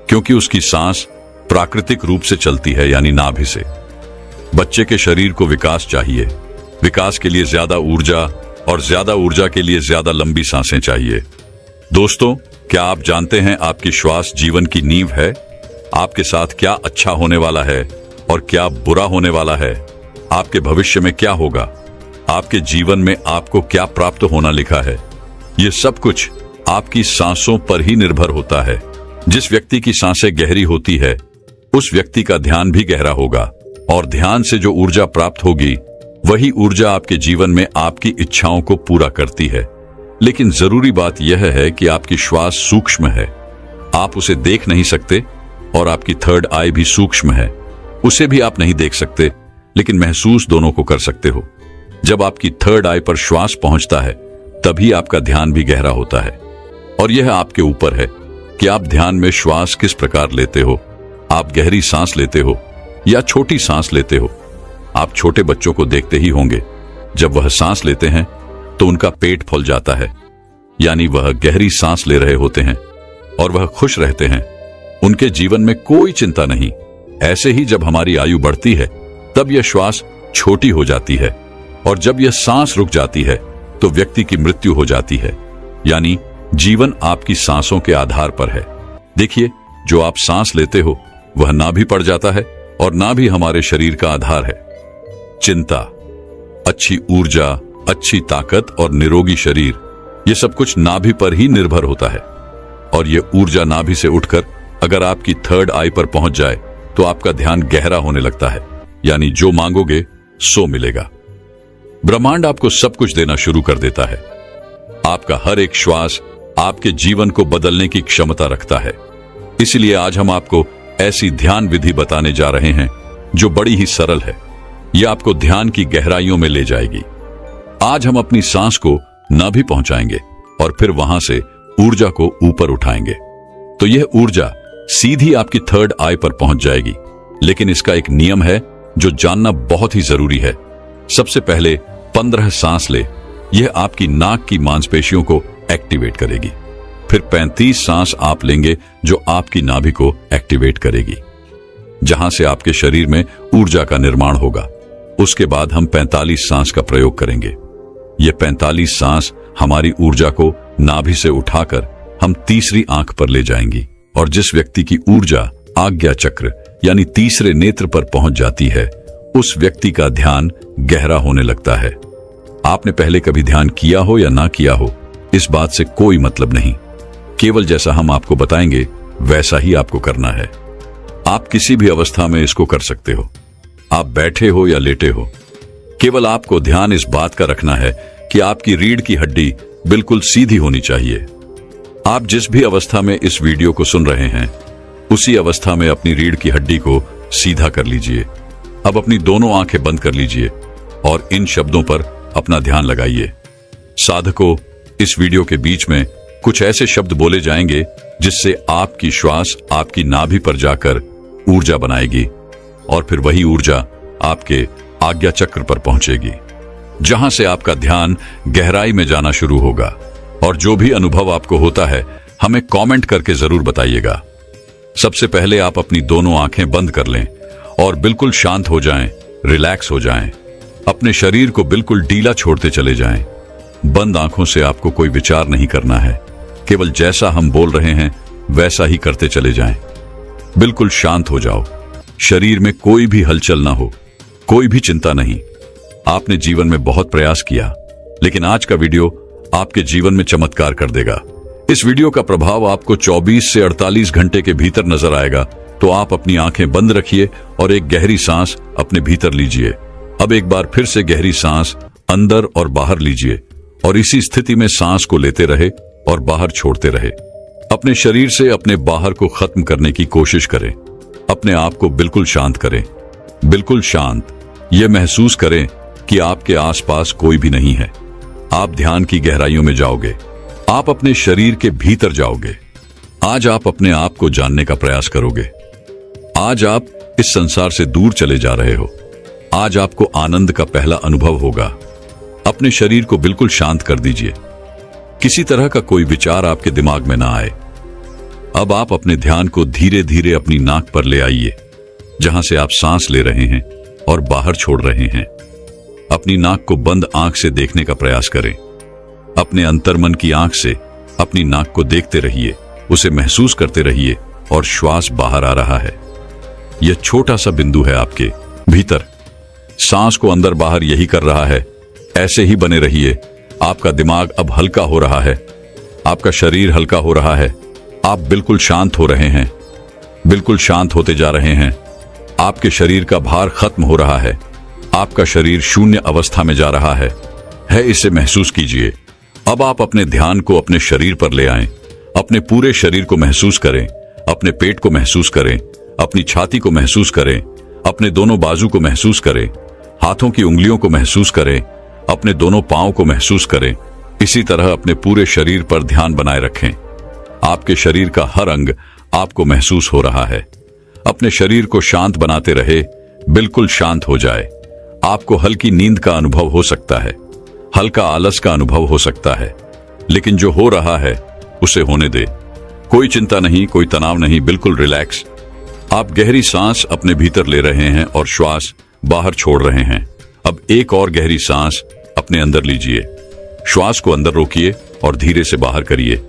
क्योंकि उसकी सांस प्राकृतिक रूप से चलती है, यानी नाभि से। बच्चे के शरीर को विकास चाहिए। विकास के लिए ज्यादा ऊर्जा, और ज्यादा ऊर्जा के लिए ज्यादा लंबी सांसें चाहिए। दोस्तों, क्या आप जानते हैं आपकी श्वास जीवन की नींव है? आपके साथ क्या अच्छा होने वाला है और क्या बुरा होने वाला है, आपके भविष्य में क्या होगा, आपके जीवन में आपको क्या प्राप्त होना लिखा है, यह सब कुछ आपकी सांसों पर ही निर्भर होता है। जिस व्यक्ति की सांसें गहरी होती है, उस व्यक्ति का ध्यान भी गहरा होगा, और ध्यान से जो ऊर्जा प्राप्त होगी वही ऊर्जा आपके जीवन में आपकी इच्छाओं को पूरा करती है। लेकिन जरूरी बात यह है कि आपकी श्वास सूक्ष्म है, आप उसे देख नहीं सकते, और आपकी थर्ड आई भी सूक्ष्म है, उसे भी आप नहीं देख सकते, लेकिन महसूस दोनों को कर सकते हो। जब आपकी थर्ड आई पर श्वास पहुंचता है, तभी आपका ध्यान भी गहरा होता है, और यह आपके ऊपर है कि आप ध्यान में श्वास किस प्रकार लेते हो। आप गहरी सांस लेते हो या छोटी सांस लेते हो। आप छोटे बच्चों को देखते ही होंगे, जब वह सांस लेते हैं तो उनका पेट फूल जाता है, यानी वह गहरी सांस ले रहे होते हैं और वह खुश रहते हैं। उनके जीवन में कोई चिंता नहीं। ऐसे ही जब हमारी आयु बढ़ती है, तब यह श्वास छोटी हो जाती है, और जब यह सांस रुक जाती है तो व्यक्ति की मृत्यु हो जाती है। यानी जीवन आपकी सांसों के आधार पर है। देखिए, जो आप सांस लेते हो वह नाभि पड़ जाता है, और नाभि हमारे शरीर का आधार है। चिंता, अच्छी ऊर्जा, अच्छी ताकत और निरोगी शरीर, यह सब कुछ नाभि पर ही निर्भर होता है। और यह ऊर्जा नाभि से उठकर अगर आपकी थर्ड आई पर पहुंच जाए तो आपका ध्यान गहरा होने लगता है, यानी जो मांगोगे सो मिलेगा। ब्रह्मांड आपको सब कुछ देना शुरू कर देता है। आपका हर एक श्वास आपके जीवन को बदलने की क्षमता रखता है। इसलिए आज हम आपको ऐसी ध्यान विधि बताने जा रहे हैं जो बड़ी ही सरल है। यह आपको ध्यान की गहराइयों में ले जाएगी। आज हम अपनी सांस को नाभि पहुंचाएंगे और फिर वहां से ऊर्जा को ऊपर उठाएंगे, तो यह ऊर्जा सीधी आपकी थर्ड आई पर पहुंच जाएगी। लेकिन इसका एक नियम है जो जानना बहुत ही जरूरी है। सबसे पहले 15 सांस ले, यह आपकी नाक की मांसपेशियों को एक्टिवेट करेगी। फिर 35 सांस आप लेंगे जो आपकी नाभि को एक्टिवेट करेगी, जहां से आपके शरीर में ऊर्जा का निर्माण होगा। उसके बाद हम 45 सांस का प्रयोग करेंगे। यह 45 सांस हमारी ऊर्जा को नाभि से उठाकर हम तीसरी आंख पर ले जाएंगी, और जिस व्यक्ति की ऊर्जा आज्ञा चक्र यानी तीसरे नेत्र पर पहुंच जाती है, उस व्यक्ति का ध्यान गहरा होने लगता है। आपने पहले कभी ध्यान किया हो या ना किया हो, इस बात से कोई मतलब नहीं। केवल जैसा हम आपको बताएंगे वैसा ही आपको करना है। आप किसी भी अवस्था में इसको कर सकते हो, आप बैठे हो या लेटे हो। केवल आपको ध्यान इस बात का रखना है कि आपकी रीढ़ की हड्डी बिल्कुल सीधी होनी चाहिए। आप जिस भी अवस्था में इस वीडियो को सुन रहे हैं, उसी अवस्था में अपनी रीढ़ की हड्डी को सीधा कर लीजिए। अब अपनी दोनों आंखें बंद कर लीजिए और इन शब्दों पर अपना ध्यान लगाइए। साधकों, इस वीडियो के बीच में कुछ ऐसे शब्द बोले जाएंगे जिससे आपकी श्वास आपकी नाभि पर जाकर ऊर्जा बनाएगी, और फिर वही ऊर्जा आपके आज्ञा चक्र पर पहुंचेगी, जहां से आपका ध्यान गहराई में जाना शुरू होगा। और जो भी अनुभव आपको होता है, हमें कमेंट करके जरूर बताइएगा। सबसे पहले आप अपनी दोनों आंखें बंद कर लें और बिल्कुल शांत हो जाएं, रिलैक्स हो जाएं। अपने शरीर को बिल्कुल ढीला छोड़ते चले जाएं। बंद आंखों से आपको कोई विचार नहीं करना है, केवल जैसा हम बोल रहे हैं वैसा ही करते चले जाएं। बिल्कुल शांत हो जाओ। शरीर में कोई भी हलचल ना हो, कोई भी चिंता नहीं। आपने जीवन में बहुत प्रयास किया, लेकिन आज का वीडियो आपके जीवन में चमत्कार कर देगा। इस वीडियो का प्रभाव आपको 24 से 48 घंटे के भीतर नजर आएगा। तो आप अपनी आंखें बंद रखिए और एक गहरी सांस अपने भीतर लीजिए। अब एक बार फिर से गहरी सांस अंदर और बाहर लीजिए, और इसी स्थिति में सांस को लेते रहे और बाहर छोड़ते रहे। अपने शरीर से अपने बाहर को खत्म करने की कोशिश करें। अपने आप को बिल्कुल शांत करें, बिल्कुल शांत। यह महसूस करें कि आपके आसपास कोई भी नहीं है। आप ध्यान की गहराइयों में जाओगे, आप अपने शरीर के भीतर जाओगे। आज आप अपने आप को जानने का प्रयास करोगे। आज आप इस संसार से दूर चले जा रहे हो। आज आपको आनंद का पहला अनुभव होगा। अपने शरीर को बिल्कुल शांत कर दीजिए। किसी तरह का कोई विचार आपके दिमाग में ना आए। अब आप अपने ध्यान को धीरे धीरे अपनी नाक पर ले आइए, जहां से आप सांस ले रहे हैं और बाहर छोड़ रहे हैं। अपनी नाक को बंद आंख से देखने का प्रयास करें। अपने अंतर्मन की आंख से अपनी नाक को देखते रहिए, उसे महसूस करते रहिए, और श्वास बाहर आ रहा है। यह छोटा सा बिंदु है आपके भीतर। सांस को अंदर बाहर यही कर रहा है। ऐसे ही बने रहिए। आपका दिमाग अब हल्का हो रहा है, आपका शरीर हल्का हो रहा है। आप बिल्कुल शांत हो रहे हैं, बिल्कुल शांत होते जा रहे हैं। आपके शरीर का भार खत्म हो रहा है। आपका शरीर शून्य अवस्था में जा रहा है। इसे महसूस कीजिए। अब आप अपने ध्यान को अपने शरीर पर ले आएं। अपने पूरे शरीर को महसूस करें। अपने पेट को महसूस करें, अपनी छाती को महसूस करें, अपने दोनों बाजू को महसूस करें, हाथों की उंगलियों को महसूस करें, अपने दोनों पांव को महसूस करें। इसी तरह अपने पूरे शरीर पर ध्यान बनाए रखें। आपके शरीर का हर अंग आपको महसूस हो रहा है। अपने शरीर को शांत बनाते रहे, बिल्कुल शांत हो जाए। आपको हल्की नींद का अनुभव हो सकता है, हल्का आलस का अनुभव हो सकता है, लेकिन जो हो रहा है उसे होने दे। कोई चिंता नहीं, कोई तनाव नहीं, बिल्कुल रिलैक्स। आप गहरी सांस अपने भीतर ले रहे हैं और श्वास बाहर छोड़ रहे हैं। अब एक और गहरी सांस अपने अंदर लीजिए। श्वास को अंदर रोकिए और धीरे से बाहर करिए।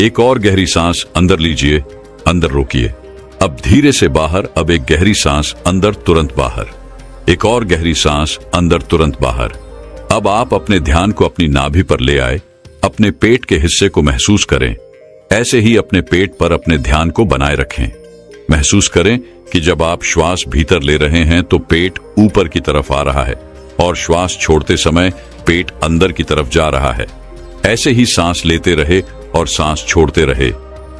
एक और गहरी सांस अंदर लीजिए, अंदर रोकिए। अब धीरे से बाहर। अब एक गहरी सांस अंदर, तुरंत बाहर। एक और गहरी सांस अंदर, तुरंत बाहर। अब आप अपने ध्यान को अपनी नाभि पर ले आए। अपने पेट के हिस्से को महसूस करें। ऐसे ही अपने पेट पर अपने ध्यान को बनाए रखें। महसूस करें कि जब आप श्वास भीतर ले रहे हैं तो पेट ऊपर की तरफ आ रहा है और श्वास छोड़ते समय पेट अंदर की तरफ जा रहा है। ऐसे ही सांस लेते रहे और सांस छोड़ते रहे।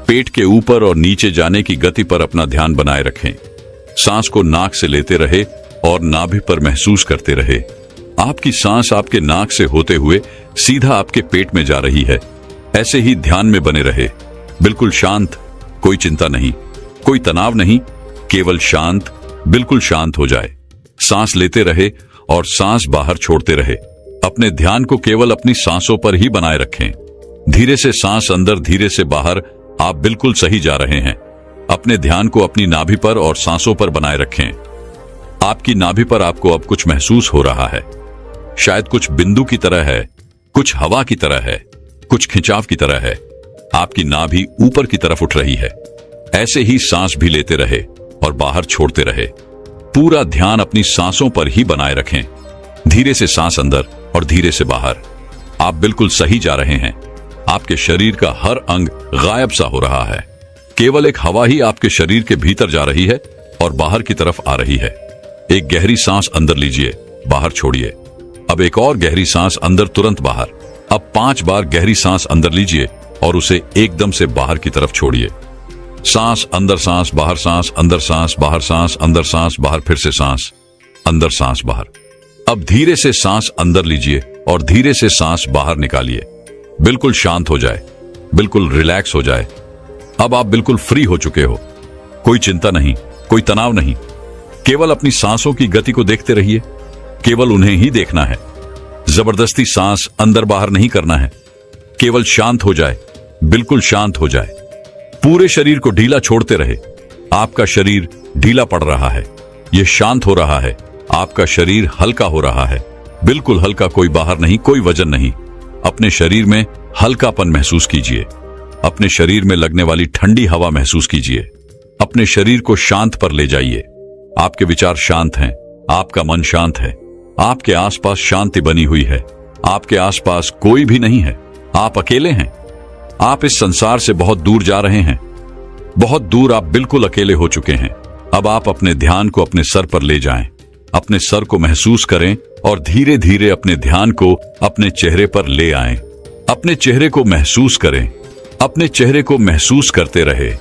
पेट के ऊपर और नीचे जाने की गति पर अपना ध्यान बनाए रखें। सांस को नाक से लेते रहे और नाभि पर महसूस करते रहे। आपकी सांस आपके नाक से होते हुए सीधा आपके पेट में जा रही है। ऐसे ही ध्यान में बने रहे, बिल्कुल शांत, कोई चिंता नहीं, कोई तनाव नहीं, केवल शांत, बिल्कुल शांत हो जाए। सांस लेते रहे और सांस बाहर छोड़ते रहे। अपने ध्यान को केवल अपनी सांसों पर ही बनाए रखें। धीरे से सांस अंदर, धीरे से बाहर। आप बिल्कुल सही जा रहे हैं। अपने ध्यान को अपनी नाभि पर और सांसों पर बनाए रखें। आपकी नाभि पर आपको अब कुछ महसूस हो रहा है। शायद कुछ बिंदु की तरह है, कुछ हवा की तरह है, कुछ खिंचाव की तरह है। आपकी नाभि ऊपर की तरफ उठ रही है। ऐसे ही सांस भी लेते रहे और बाहर छोड़ते रहे। पूरा ध्यान अपनी सांसों पर ही बनाए रखें। धीरे से सांस अंदर और धीरे से बाहर। आप बिल्कुल सही जा रहे हैं। आपके शरीर का हर अंग गायब सा हो रहा है। केवल एक हवा ही आपके शरीर के भीतर जा रही है और बाहर की तरफ आ रही है। एक गहरी सांस अंदर लीजिए, बाहर छोड़िए। अब एक और गहरी सांस अंदर, तुरंत बाहर। अब 5 बार गहरी सांस अंदर लीजिए और उसे एकदम से बाहर की तरफ छोड़िए। सांस अंदर, सांस बाहर, सांस अंदर, सांस बाहर, सांस अंदर, सांस बाहर, फिर से सांस अंदर, सांस बाहर। अब धीरे से सांस अंदर लीजिए और धीरे से सांस बाहर निकालिए। बिल्कुल शांत हो जाए, बिल्कुल रिलैक्स हो जाए। अब आप बिल्कुल फ्री हो चुके हो। कोई चिंता नहीं, कोई तनाव नहीं। केवल अपनी सांसों की गति को देखते रहिए। केवल उन्हें ही देखना है। जबरदस्ती सांस अंदर बाहर नहीं करना है। केवल शांत हो जाए, बिल्कुल शांत हो जाए। पूरे शरीर को ढीला छोड़ते रहे। आपका शरीर ढीला पड़ रहा है, यह शांत हो रहा है। आपका शरीर हल्का हो रहा है, बिल्कुल हल्का, कोई बाहर नहीं, कोई वजन नहीं। अपने शरीर में हल्कापन महसूस कीजिए। अपने शरीर में लगने वाली ठंडी हवा महसूस कीजिए। अपने शरीर को शांत पर ले जाइए। आपके विचार शांत हैं, आपका मन शांत है। आपके आसपास शांति बनी हुई है। आपके आसपास कोई भी नहीं है। आप अकेले हैं। आप इस संसार से बहुत दूर जा रहे हैं। बहुत दूर, आप बिल्कुल अकेले हो चुके हैं। अब आप अपने ध्यान को अपने सर पर ले जाएं। अपने सर को महसूस करें और धीरे धीरे अपने ध्यान को अपने चेहरे पर ले आएं। अपने चेहरे को महसूस करें। अपने चेहरे को महसूस करते रहे।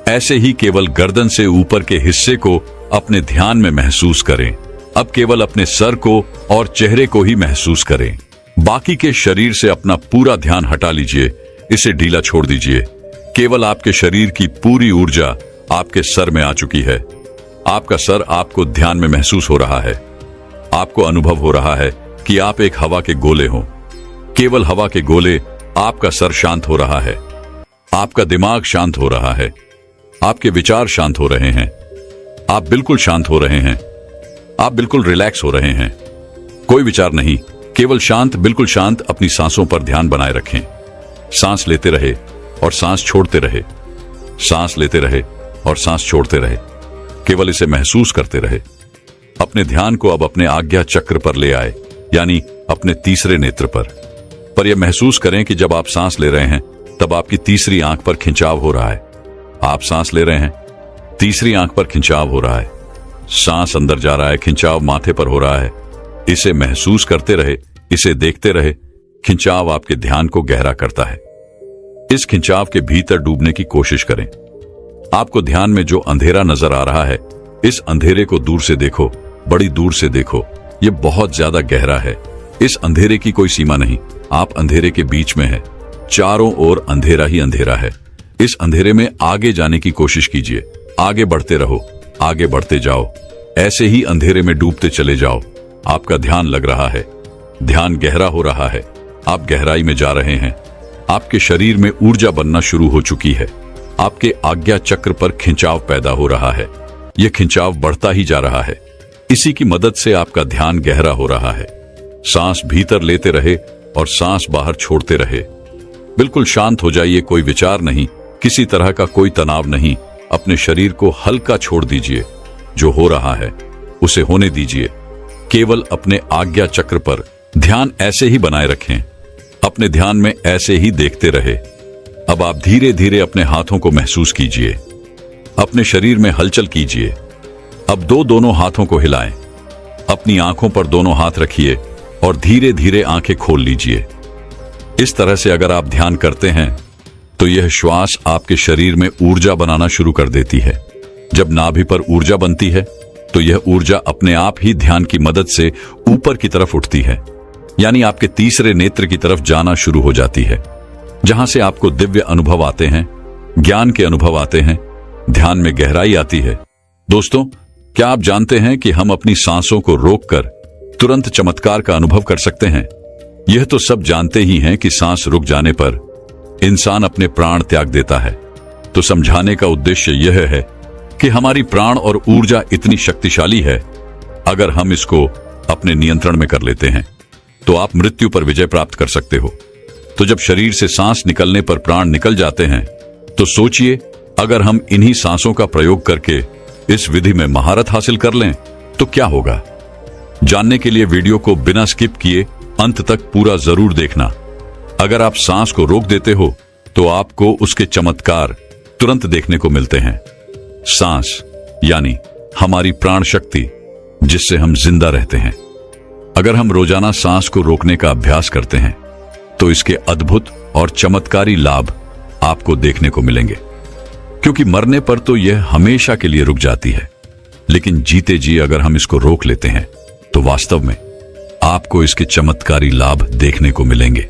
ऐसे ही केवल गर्दन से ऊपर के हिस्से को अपने ध्यान में महसूस करें। अब केवल अपने सर को और चेहरे को ही महसूस करें। बाकी के शरीर से अपना पूरा ध्यान हटा लीजिए। इसे ढीला छोड़ दीजिए। केवल आपके शरीर की पूरी ऊर्जा आपके सर में आ चुकी है। आपका सर आपको ध्यान में महसूस हो रहा है। आपको अनुभव हो रहा है कि आप एक हवा के गोले हो। केवल हवा के गोले। आपका सर शांत हो रहा है। आपका दिमाग शांत हो रहा है। आपके विचार शांत हो रहे हैं। आप बिल्कुल शांत हो रहे हैं। आप बिल्कुल रिलैक्स हो रहे हैं। कोई विचार नहीं, केवल शांत, बिल्कुल शांत। अपनी सांसों पर ध्यान बनाए रखें। सांस लेते रहे और सांस छोड़ते रहे। सांस लेते रहे और सांस छोड़ते रहे। केवल इसे महसूस करते रहे। अपने ध्यान को अब अपने आज्ञा चक्र पर ले आए, यानी अपने तीसरे नेत्र पर यह महसूस करें कि जब आप सांस ले रहे हैं तब आपकी तीसरी आंख पर खिंचाव हो रहा है। आप सांस ले रहे हैं, तीसरी आंख पर खिंचाव हो रहा है। सांस अंदर जा रहा है, खिंचाव माथे पर हो रहा है। इसे महसूस करते रहे, इसे देखते रहे। खिंचाव आपके ध्यान को गहरा करता है। इस खिंचाव के भीतर डूबने की कोशिश करें। आपको ध्यान में जो अंधेरा नजर आ रहा है, इस अंधेरे को दूर से देखो, बड़ी दूर से देखो। यह बहुत ज्यादा गहरा है। इस अंधेरे की कोई सीमा नहीं। आप अंधेरे के बीच में हैं। चारों ओर अंधेरा ही अंधेरा है। इस अंधेरे में आगे जाने की कोशिश कीजिए। आगे बढ़ते रहो, आगे बढ़ते जाओ। ऐसे ही अंधेरे में डूबते चले जाओ। आपका ध्यान लग रहा है। ध्यान गहरा हो रहा है। आप गहराई में जा रहे हैं। आपके शरीर में ऊर्जा बनना शुरू हो चुकी है। आपके आज्ञा चक्र पर खिंचाव पैदा हो रहा है। यह खिंचाव बढ़ता ही जा रहा है। इसी की मदद से आपका ध्यान गहरा हो रहा है। सांस भीतर लेते रहे और सांस बाहर छोड़ते रहे। बिल्कुल शांत हो जाइए। कोई विचार नहीं, किसी तरह का कोई तनाव नहीं। अपने शरीर को हल्का छोड़ दीजिए। जो हो रहा है उसे होने दीजिए। केवल अपने आज्ञा चक्र पर ध्यान ऐसे ही बनाए रखें। अपने ध्यान में ऐसे ही देखते रहे। अब आप धीरे धीरे अपने हाथों को महसूस कीजिए। अपने शरीर में हलचल कीजिए। अब दोनों हाथों को हिलाएं। अपनी आंखों पर दोनों हाथ रखिए और धीरे धीरे आंखें खोल लीजिए। इस तरह से अगर आप ध्यान करते हैं तो यह श्वास आपके शरीर में ऊर्जा बनाना शुरू कर देती है। जब नाभि पर ऊर्जा बनती है तो यह ऊर्जा अपने आप ही ध्यान की मदद से ऊपर की तरफ उठती है, यानी आपके तीसरे नेत्र की तरफ जाना शुरू हो जाती है, जहां से आपको दिव्य अनुभव आते हैं, ज्ञान के अनुभव आते हैं, ध्यान में गहराई आती है। दोस्तों, क्या आप जानते हैं कि हम अपनी सांसों को रोककर तुरंत चमत्कार का अनुभव कर सकते हैं? यह तो सब जानते ही हैं कि सांस रुक जाने पर इंसान अपने प्राण त्याग देता है। तो समझाने का उद्देश्य यह है कि हमारी प्राण और ऊर्जा इतनी शक्तिशाली है, अगर हम इसको अपने नियंत्रण में कर लेते हैं तो आप मृत्यु पर विजय प्राप्त कर सकते हो। तो जब शरीर से सांस निकलने पर प्राण निकल जाते हैं तो सोचिए, अगर हम इन्हीं सांसों का प्रयोग करके इस विधि में महारत हासिल कर लें तो क्या होगा। जानने के लिए वीडियो को बिना स्किप किए अंत तक पूरा जरूर देखना। अगर आप सांस को रोक देते हो तो आपको उसके चमत्कार तुरंत देखने को मिलते हैं। सांस यानी हमारी प्राण शक्ति, जिससे हम जिंदा रहते हैं। अगर हम रोजाना सांस को रोकने का अभ्यास करते हैं तो इसके अद्भुत और चमत्कारी लाभ आपको देखने को मिलेंगे, क्योंकि मरने पर तो यह हमेशा के लिए रुक जाती है, लेकिन जीते जी अगर हम इसको रोक लेते हैं तो वास्तव में आपको इसके चमत्कारी लाभ देखने को मिलेंगे।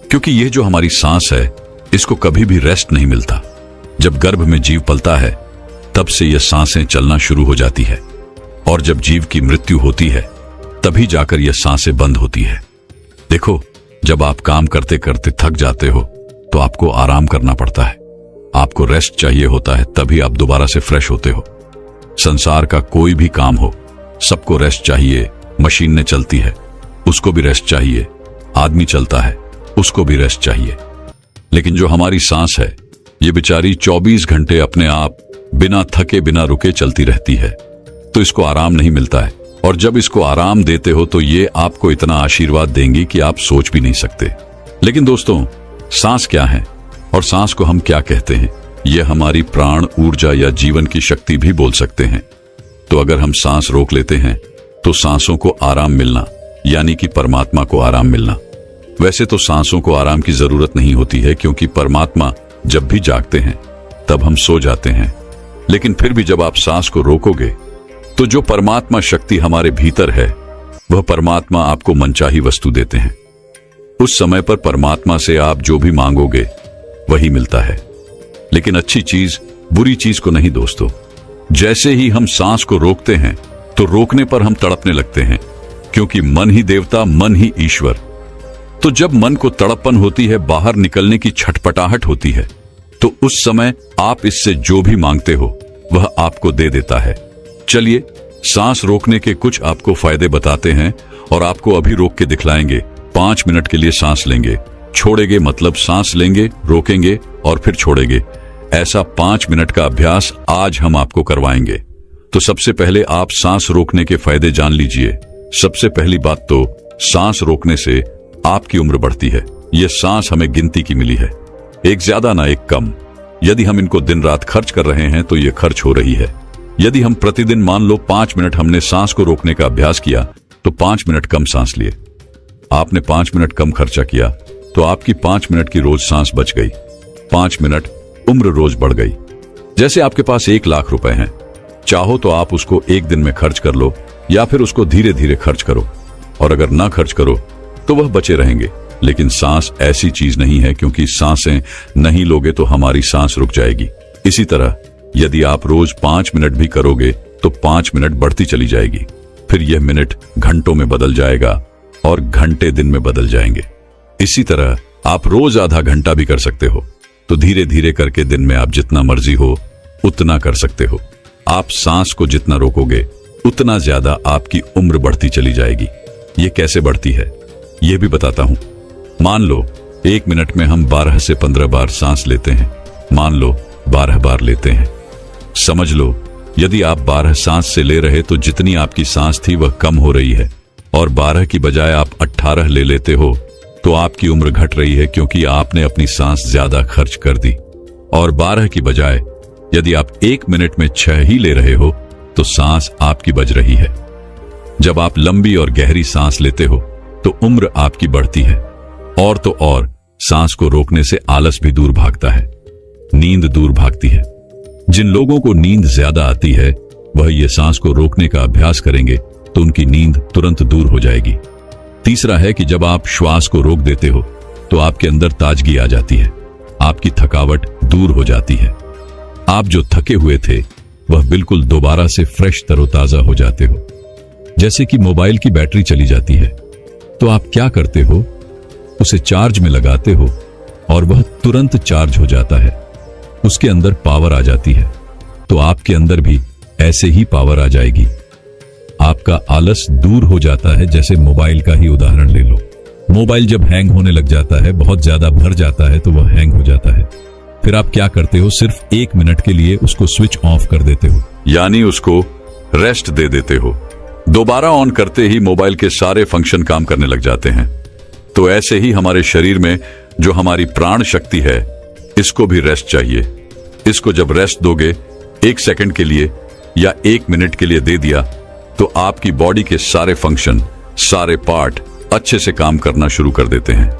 क्योंकि यह जो हमारी सांस है, इसको कभी भी रेस्ट नहीं मिलता। जब गर्भ में जीव पलता है तब से यह सांसें चलना शुरू हो जाती है, और जब जीव की मृत्यु होती है तभी जाकर यह सांसें बंद होती है। देखो, जब आप काम करते करते थक जाते हो तो आपको आराम करना पड़ता है, आपको रेस्ट चाहिए होता है, तभी आप दोबारा से फ्रेश होते हो। संसार का कोई भी काम हो, सबको रेस्ट चाहिए। मशीनें चलती है, उसको भी रेस्ट चाहिए। आदमी चलता है, उसको भी रेस्ट चाहिए। लेकिन जो हमारी सांस है, ये बेचारी 24 घंटे अपने आप बिना थके बिना रुके चलती रहती है, तो इसको आराम नहीं मिलता है। और जब इसको आराम देते हो तो ये आपको इतना आशीर्वाद देंगी कि आप सोच भी नहीं सकते। लेकिन दोस्तों, सांस क्या है और सांस को हम क्या कहते हैं? यह हमारी प्राण ऊर्जा या जीवन की शक्ति भी बोल सकते हैं। तो अगर हम सांस रोक लेते हैं तो सांसों को आराम मिलना, यानी कि परमात्मा को आराम मिलना। वैसे तो सांसों को आराम की जरूरत नहीं होती है, क्योंकि परमात्मा जब भी जागते हैं तब हम सो जाते हैं। लेकिन फिर भी जब आप सांस को रोकोगे तो जो परमात्मा शक्ति हमारे भीतर है, वह परमात्मा आपको मनचाही वस्तु देते हैं। उस समय पर परमात्मा से आप जो भी मांगोगे वही मिलता है। लेकिन अच्छी चीज बुरी चीज को नहीं दोस्तों। जैसे ही हम सांस को रोकते हैं तो रोकने पर हम तड़पने लगते हैं, क्योंकि मन ही देवता, मन ही ईश्वर। तो जब मन को तड़पन होती है, बाहर निकलने की छटपटाहट होती है, तो उस समय आप इससे जो भी मांगते हो वह आपको दे देता है। चलिए, सांस रोकने के कुछ आपको फायदे बताते हैं और आपको अभी रोक के दिखलाएंगे। 5 मिनट के लिए सांस लेंगे, छोड़ेंगे, मतलब सांस लेंगे, रोकेंगे और फिर छोड़ेंगे। ऐसा 5 मिनट का अभ्यास आज हम आपको करवाएंगे। तो सबसे पहले आप सांस रोकने के फायदे जान लीजिए। सबसे पहली बात तो, सांस रोकने से आपकी उम्र बढ़ती है। यह सांस हमें गिनती की मिली है, एक ज्यादा ना एक कम। यदि हम इनको दिन रात खर्च कर रहे हैं तो यह खर्च हो रही है। यदि हम प्रतिदिन मान लो 5 मिनट हमने सांस को रोकने का अभ्यास किया तो 5 मिनट कम सांस लिए। आपने 5 मिनट कम खर्चा किया तो आपकी 5 मिनट की रोज सांस बच गई। 5 मिनट उम्र रोज बढ़ गई। जैसे आपके पास 1 लाख रुपए हैं, चाहो तो आप उसको एक दिन में खर्च कर लो, या फिर उसको धीरे धीरे खर्च करो, और अगर ना खर्च करो तो वह बचे रहेंगे। लेकिन सांस ऐसी चीज नहीं है, क्योंकि सांसें नहीं लोगे तो हमारी सांस रुक जाएगी। इसी तरह यदि आप रोज 5 मिनट भी करोगे तो 5 मिनट बढ़ती चली जाएगी, फिर यह मिनट घंटों में बदल जाएगा और घंटे दिन में बदल जाएंगे। इसी तरह आप रोज आधा घंटा भी कर सकते हो। तो धीरे धीरे करके दिन में आप जितना मर्जी हो उतना कर सकते हो। आप सांस को जितना रोकोगे उतना ज्यादा आपकी उम्र बढ़ती चली जाएगी। ये कैसे बढ़ती है ये भी बताता हूं। मान लो 1 मिनट में हम 12 से 15 बार सांस लेते हैं। मान लो 12 बार लेते हैं। समझ लो, यदि आप 12 सांस से ले रहे तो जितनी आपकी सांस थी वह कम हो रही है, और 12 की बजाय आप 18 ले लेते हो तो आपकी उम्र घट रही है, क्योंकि आपने अपनी सांस ज्यादा खर्च कर दी। और 12 की बजाय यदि आप 1 मिनट में 6 ही ले रहे हो तो सांस आपकी बच रही है। जब आप लंबी और गहरी सांस लेते हो तो उम्र आपकी बढ़ती है, और तो और सांस को रोकने से आलस भी दूर भागता है, नींद दूर भागती है। जिन लोगों को नींद ज्यादा आती है वह ये सांस को रोकने का अभ्यास करेंगे तो उनकी नींद तुरंत दूर हो जाएगी। तीसरा है कि जब आप श्वास को रोक देते हो तो आपके अंदर ताजगी आ जाती है, आपकी थकावट दूर हो जाती है। आप जो थके हुए थे वह बिल्कुल दोबारा से फ्रेश तरोताजा हो जाते हो। जैसे कि मोबाइल की बैटरी चली जाती है तो आप क्या करते हो, उसे चार्ज में लगाते हो और वह तुरंत चार्ज हो जाता है, उसके अंदर पावर आ जाती है। तो आपके अंदर भी ऐसे ही पावर आ जाएगी। आपका आलस दूर हो जाता है। जैसे मोबाइल का ही उदाहरण ले लो, मोबाइल जब हैंग होने लग जाता है, बहुत ज्यादा भर जाता है तो वह हैंग हो जाता है। फिर आप क्या करते हो, सिर्फ 1 मिनट के लिए उसको स्विच ऑफ कर देते हो, यानी उसको रेस्ट दे देते हो। दोबारा ऑन करते ही मोबाइल के सारे फंक्शन काम करने लग जाते हैं। तो ऐसे ही हमारे शरीर में जो हमारी प्राण शक्ति है, इसको भी रेस्ट चाहिए। इसको जब रेस्ट दोगे 1 सेकंड के लिए या 1 मिनट के लिए दे दिया तो आपकी बॉडी के सारे फंक्शन, सारे पार्ट अच्छे से काम करना शुरू कर देते हैं।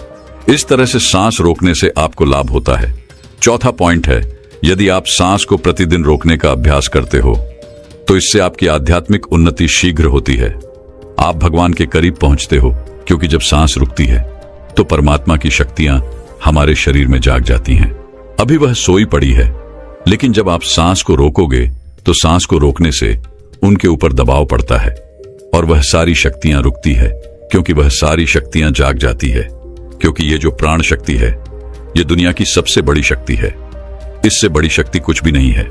इस तरह से सांस रोकने से आपको लाभ होता है। चौथा पॉइंट है, यदि आप सांस को प्रतिदिन रोकने का अभ्यास करते हो तो इससे आपकी आध्यात्मिक उन्नति शीघ्र होती है। आप भगवान के करीब पहुंचते हो, क्योंकि जब सांस रुकती है तो परमात्मा की शक्तियां हमारे शरीर में जाग जाती हैं। अभी वह सोई पड़ी है, लेकिन जब आप सांस को रोकोगे तो सांस को रोकने से उनके ऊपर दबाव पड़ता है और वह सारी शक्तियां रुकती है, क्योंकि वह सारी शक्तियां जाग जाती है। क्योंकि ये जो प्राण शक्ति है, ये दुनिया की सबसे बड़ी शक्ति है। इससे बड़ी शक्ति कुछ भी नहीं है।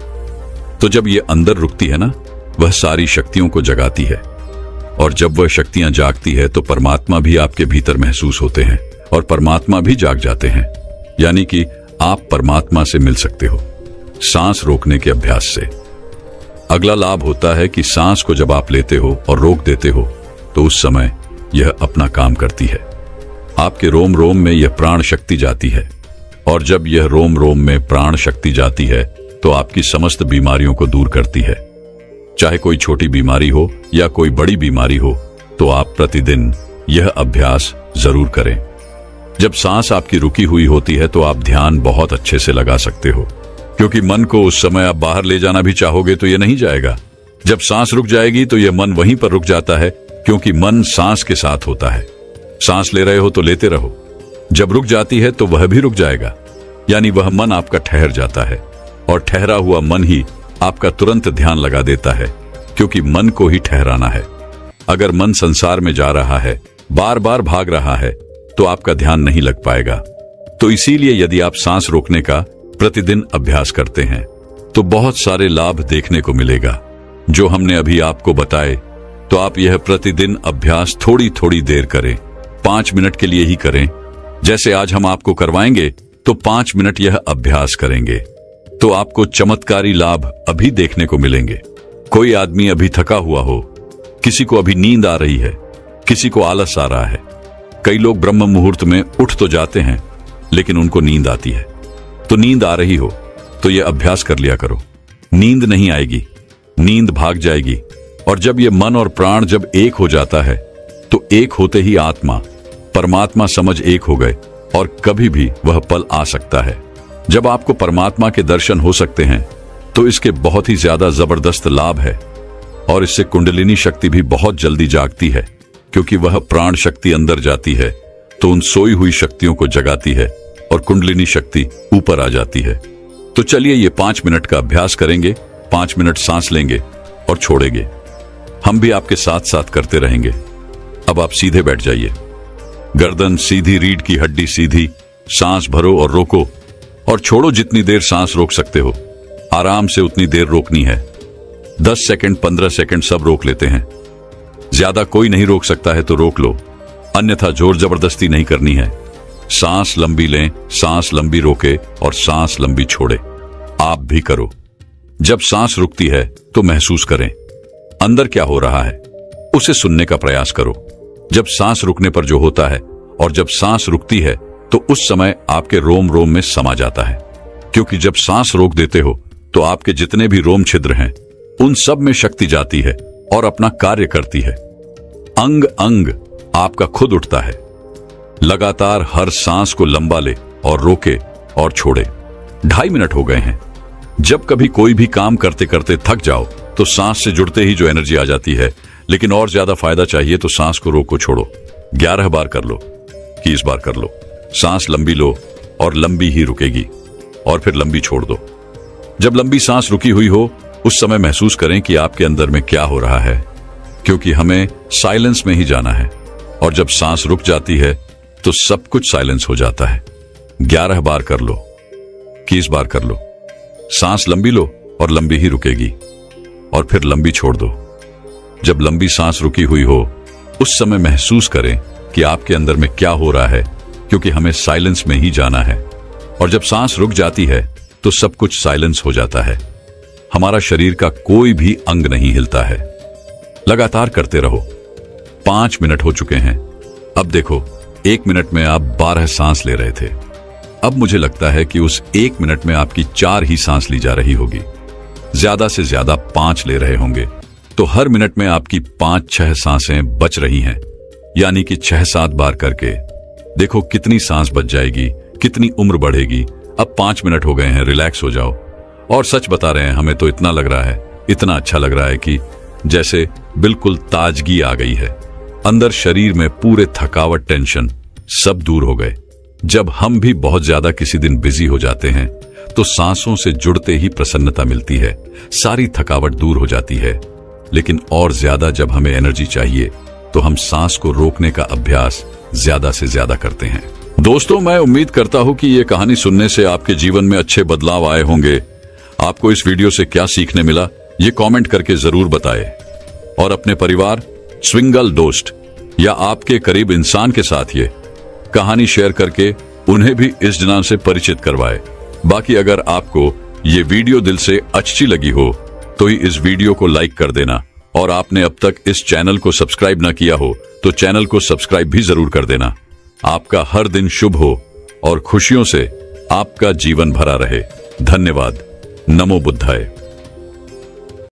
तो जब ये अंदर रुकती है ना, वह सारी शक्तियों को जगाती है, और जब वह शक्तियां जागती है तो परमात्मा भी आपके भीतर महसूस होते हैं और परमात्मा भी जाग जाते हैं। यानी कि आप परमात्मा से मिल सकते हो सांस रोकने के अभ्यास से। अगला लाभ होता है कि सांस को जब आप लेते हो और रोक देते हो तो उस समय यह अपना काम करती है। आपके रोम रोम में यह प्राण शक्ति जाती है, और जब यह रोम रोम में प्राण शक्ति जाती है तो आपकी समस्त बीमारियों को दूर करती है। चाहे कोई छोटी बीमारी हो या कोई बड़ी बीमारी हो, तो आप प्रतिदिन यह अभ्यास जरूर करें। जब सांस आपकी रुकी हुई होती है तो आप ध्यान बहुत अच्छे से लगा सकते हो, क्योंकि मन को उस समय आप बाहर ले जाना भी चाहोगे तो यह नहीं जाएगा। जब सांस रुक जाएगी तो यह मन वहीं पर रुक जाता है, क्योंकि मन सांस के साथ होता है। सांस ले रहे हो तो लेते रहो, जब रुक जाती है तो वह भी रुक जाएगा, यानी वह मन आपका ठहर जाता है, और ठहरा हुआ मन ही आपका तुरंत ध्यान लगा देता है, क्योंकि मन को ही ठहराना है। अगर मन संसार में जा रहा है, बार बार भाग रहा है, तो आपका ध्यान नहीं लग पाएगा। तो इसीलिए यदि आप सांस रोकने का प्रतिदिन अभ्यास करते हैं तो बहुत सारे लाभ देखने को मिलेगा जो हमने अभी आपको बताए। तो आप यह प्रतिदिन अभ्यास थोड़ी थोड़ी देर करें, 5 मिनट के लिए ही करें। जैसे आज हम आपको करवाएंगे तो 5 मिनट यह अभ्यास करेंगे तो आपको चमत्कारी लाभ अभी देखने को मिलेंगे। कोई आदमी अभी थका हुआ हो, किसी को अभी नींद आ रही है, किसी को आलस आ रहा है। कई लोग ब्रह्म मुहूर्त में उठ तो जाते हैं, लेकिन उनको नींद आती है। तो नींद आ रही हो तो यह अभ्यास कर लिया करो। नींद नहीं आएगी, नींद भाग जाएगी। और जब यह मन और प्राण जब एक हो जाता है तो एक होते ही आत्मा परमात्मा समझ एक हो गए, और कभी भी वह पल आ सकता है जब आपको परमात्मा के दर्शन हो सकते हैं। तो इसके बहुत ही ज्यादा जबरदस्त लाभ है, और इससे कुंडलिनी शक्ति भी बहुत जल्दी जागती है, क्योंकि वह प्राण शक्ति अंदर जाती है तो उन सोई हुई शक्तियों को जगाती है और कुंडलिनी शक्ति ऊपर आ जाती है। तो चलिए ये 5 मिनट का अभ्यास करेंगे। 5 मिनट सांस लेंगे और छोड़ेंगे। हम भी आपके साथ साथ करते रहेंगे। अब आप सीधे बैठ जाइए, गर्दन सीधी, रीढ़ की हड्डी सीधी। सांस भरो और रोको और छोड़ो। जितनी देर सांस रोक सकते हो आराम से उतनी देर रोकनी है। 10 सेकंड, 15 सेकंड सब रोक लेते हैं। ज्यादा कोई नहीं रोक सकता है तो रोक लो, अन्यथा जोर जबरदस्ती नहीं करनी है। सांस लंबी लें, सांस लंबी रोके और सांस लंबी छोड़े। आप भी करो। जब सांस रुकती है तो महसूस करें अंदर क्या हो रहा है, उसे सुनने का प्रयास करो। जब सांस रुकने पर जो होता है और जब सांस रुकती है तो उस समय आपके रोम रोम में समा जाता है, क्योंकि जब सांस रोक देते हो तो आपके जितने भी रोम छिद्र हैं उन सब में शक्ति जाती है और अपना कार्य करती है। अंग अंग आपका खुद उठता है। लगातार हर सांस को लंबा ले और रोके और छोड़े। 2.5 मिनट हो गए हैं। जब कभी कोई भी काम करते करते थक जाओ तो सांस से जुड़ते ही जो एनर्जी आ जाती है, लेकिन और ज्यादा फायदा चाहिए तो सांस को रोको छोड़ो। 11 बार कर लो, 21 बार कर लो। सांस लंबी लो और लंबी ही रुकेगी, और फिर लंबी छोड़ दो। जब लंबी सांस रुकी हुई हो उस समय महसूस करें कि आपके अंदर में क्या हो रहा है, क्योंकि हमें साइलेंस में ही जाना है। और जब सांस रुक जाती है तो सब कुछ साइलेंस हो जाता है। 11 बार कर लो, 21 बार कर लो। सांस लंबी लो और लंबी ही रुकेगी, और फिर लंबी छोड़ दो। जब लंबी सांस रुकी हुई हो उस समय महसूस करें कि आपके अंदर में क्या हो रहा है, क्योंकि हमें साइलेंस में ही जाना है। और जब सांस रुक जाती है तो सब कुछ साइलेंस हो जाता है। हमारा शरीर का कोई भी अंग नहीं हिलता है। लगातार करते रहो। 5 मिनट हो चुके हैं। अब देखो, 1 मिनट में आप 12 सांस ले रहे थे। अब मुझे लगता है कि उस 1 मिनट में आपकी 4 ही सांस ली जा रही होगी। ज्यादा से ज्यादा 5 ले रहे होंगे, तो हर मिनट में आपकी 5-6 सांसें बच रही हैं। यानी कि 6-7 बार करके देखो कितनी सांस बच जाएगी, कितनी उम्र बढ़ेगी। अब 5 मिनट हो गए हैं, रिलैक्स हो जाओ। और सच बता रहे हैं, हमें तो इतना लग रहा है, इतना अच्छा लग रहा है कि जैसे बिल्कुल ताजगी आ गई है। अंदर शरीर में पूरे थकावट, टेंशन सब दूर हो गए। जब हम भी बहुत ज्यादा किसी दिन बिजी हो जाते हैं तो सांसों से जुड़ते ही प्रसन्नता मिलती है, सारी थकावट दूर हो जाती है। लेकिन और ज्यादा जब हमें एनर्जी चाहिए तो हम सांस को रोकने का अभ्यास ज्यादा से ज्यादा करते हैं। दोस्तों, मैं उम्मीद करता हूं कि ये कहानी सुनने से आपके जीवन में अच्छे बदलाव आए होंगे। आपको इस वीडियो से क्या सीखने मिला ये कमेंट करके जरूर बताएं, और अपने परिवार, स्विंगल दोस्त या आपके करीब इंसान के साथ ये कहानी शेयर करके उन्हें भी इस ज्ञान से परिचित करवाएं। बाकी अगर आपको ये वीडियो दिल से अच्छी लगी हो तो ही इस वीडियो को लाइक कर देना, और आपने अब तक इस चैनल को सब्सक्राइब ना किया हो तो चैनल को सब्सक्राइब भी जरूर कर देना। आपका हर दिन शुभ हो और खुशियों से आपका जीवन भरा रहे। धन्यवाद। नमो बुद्धाय।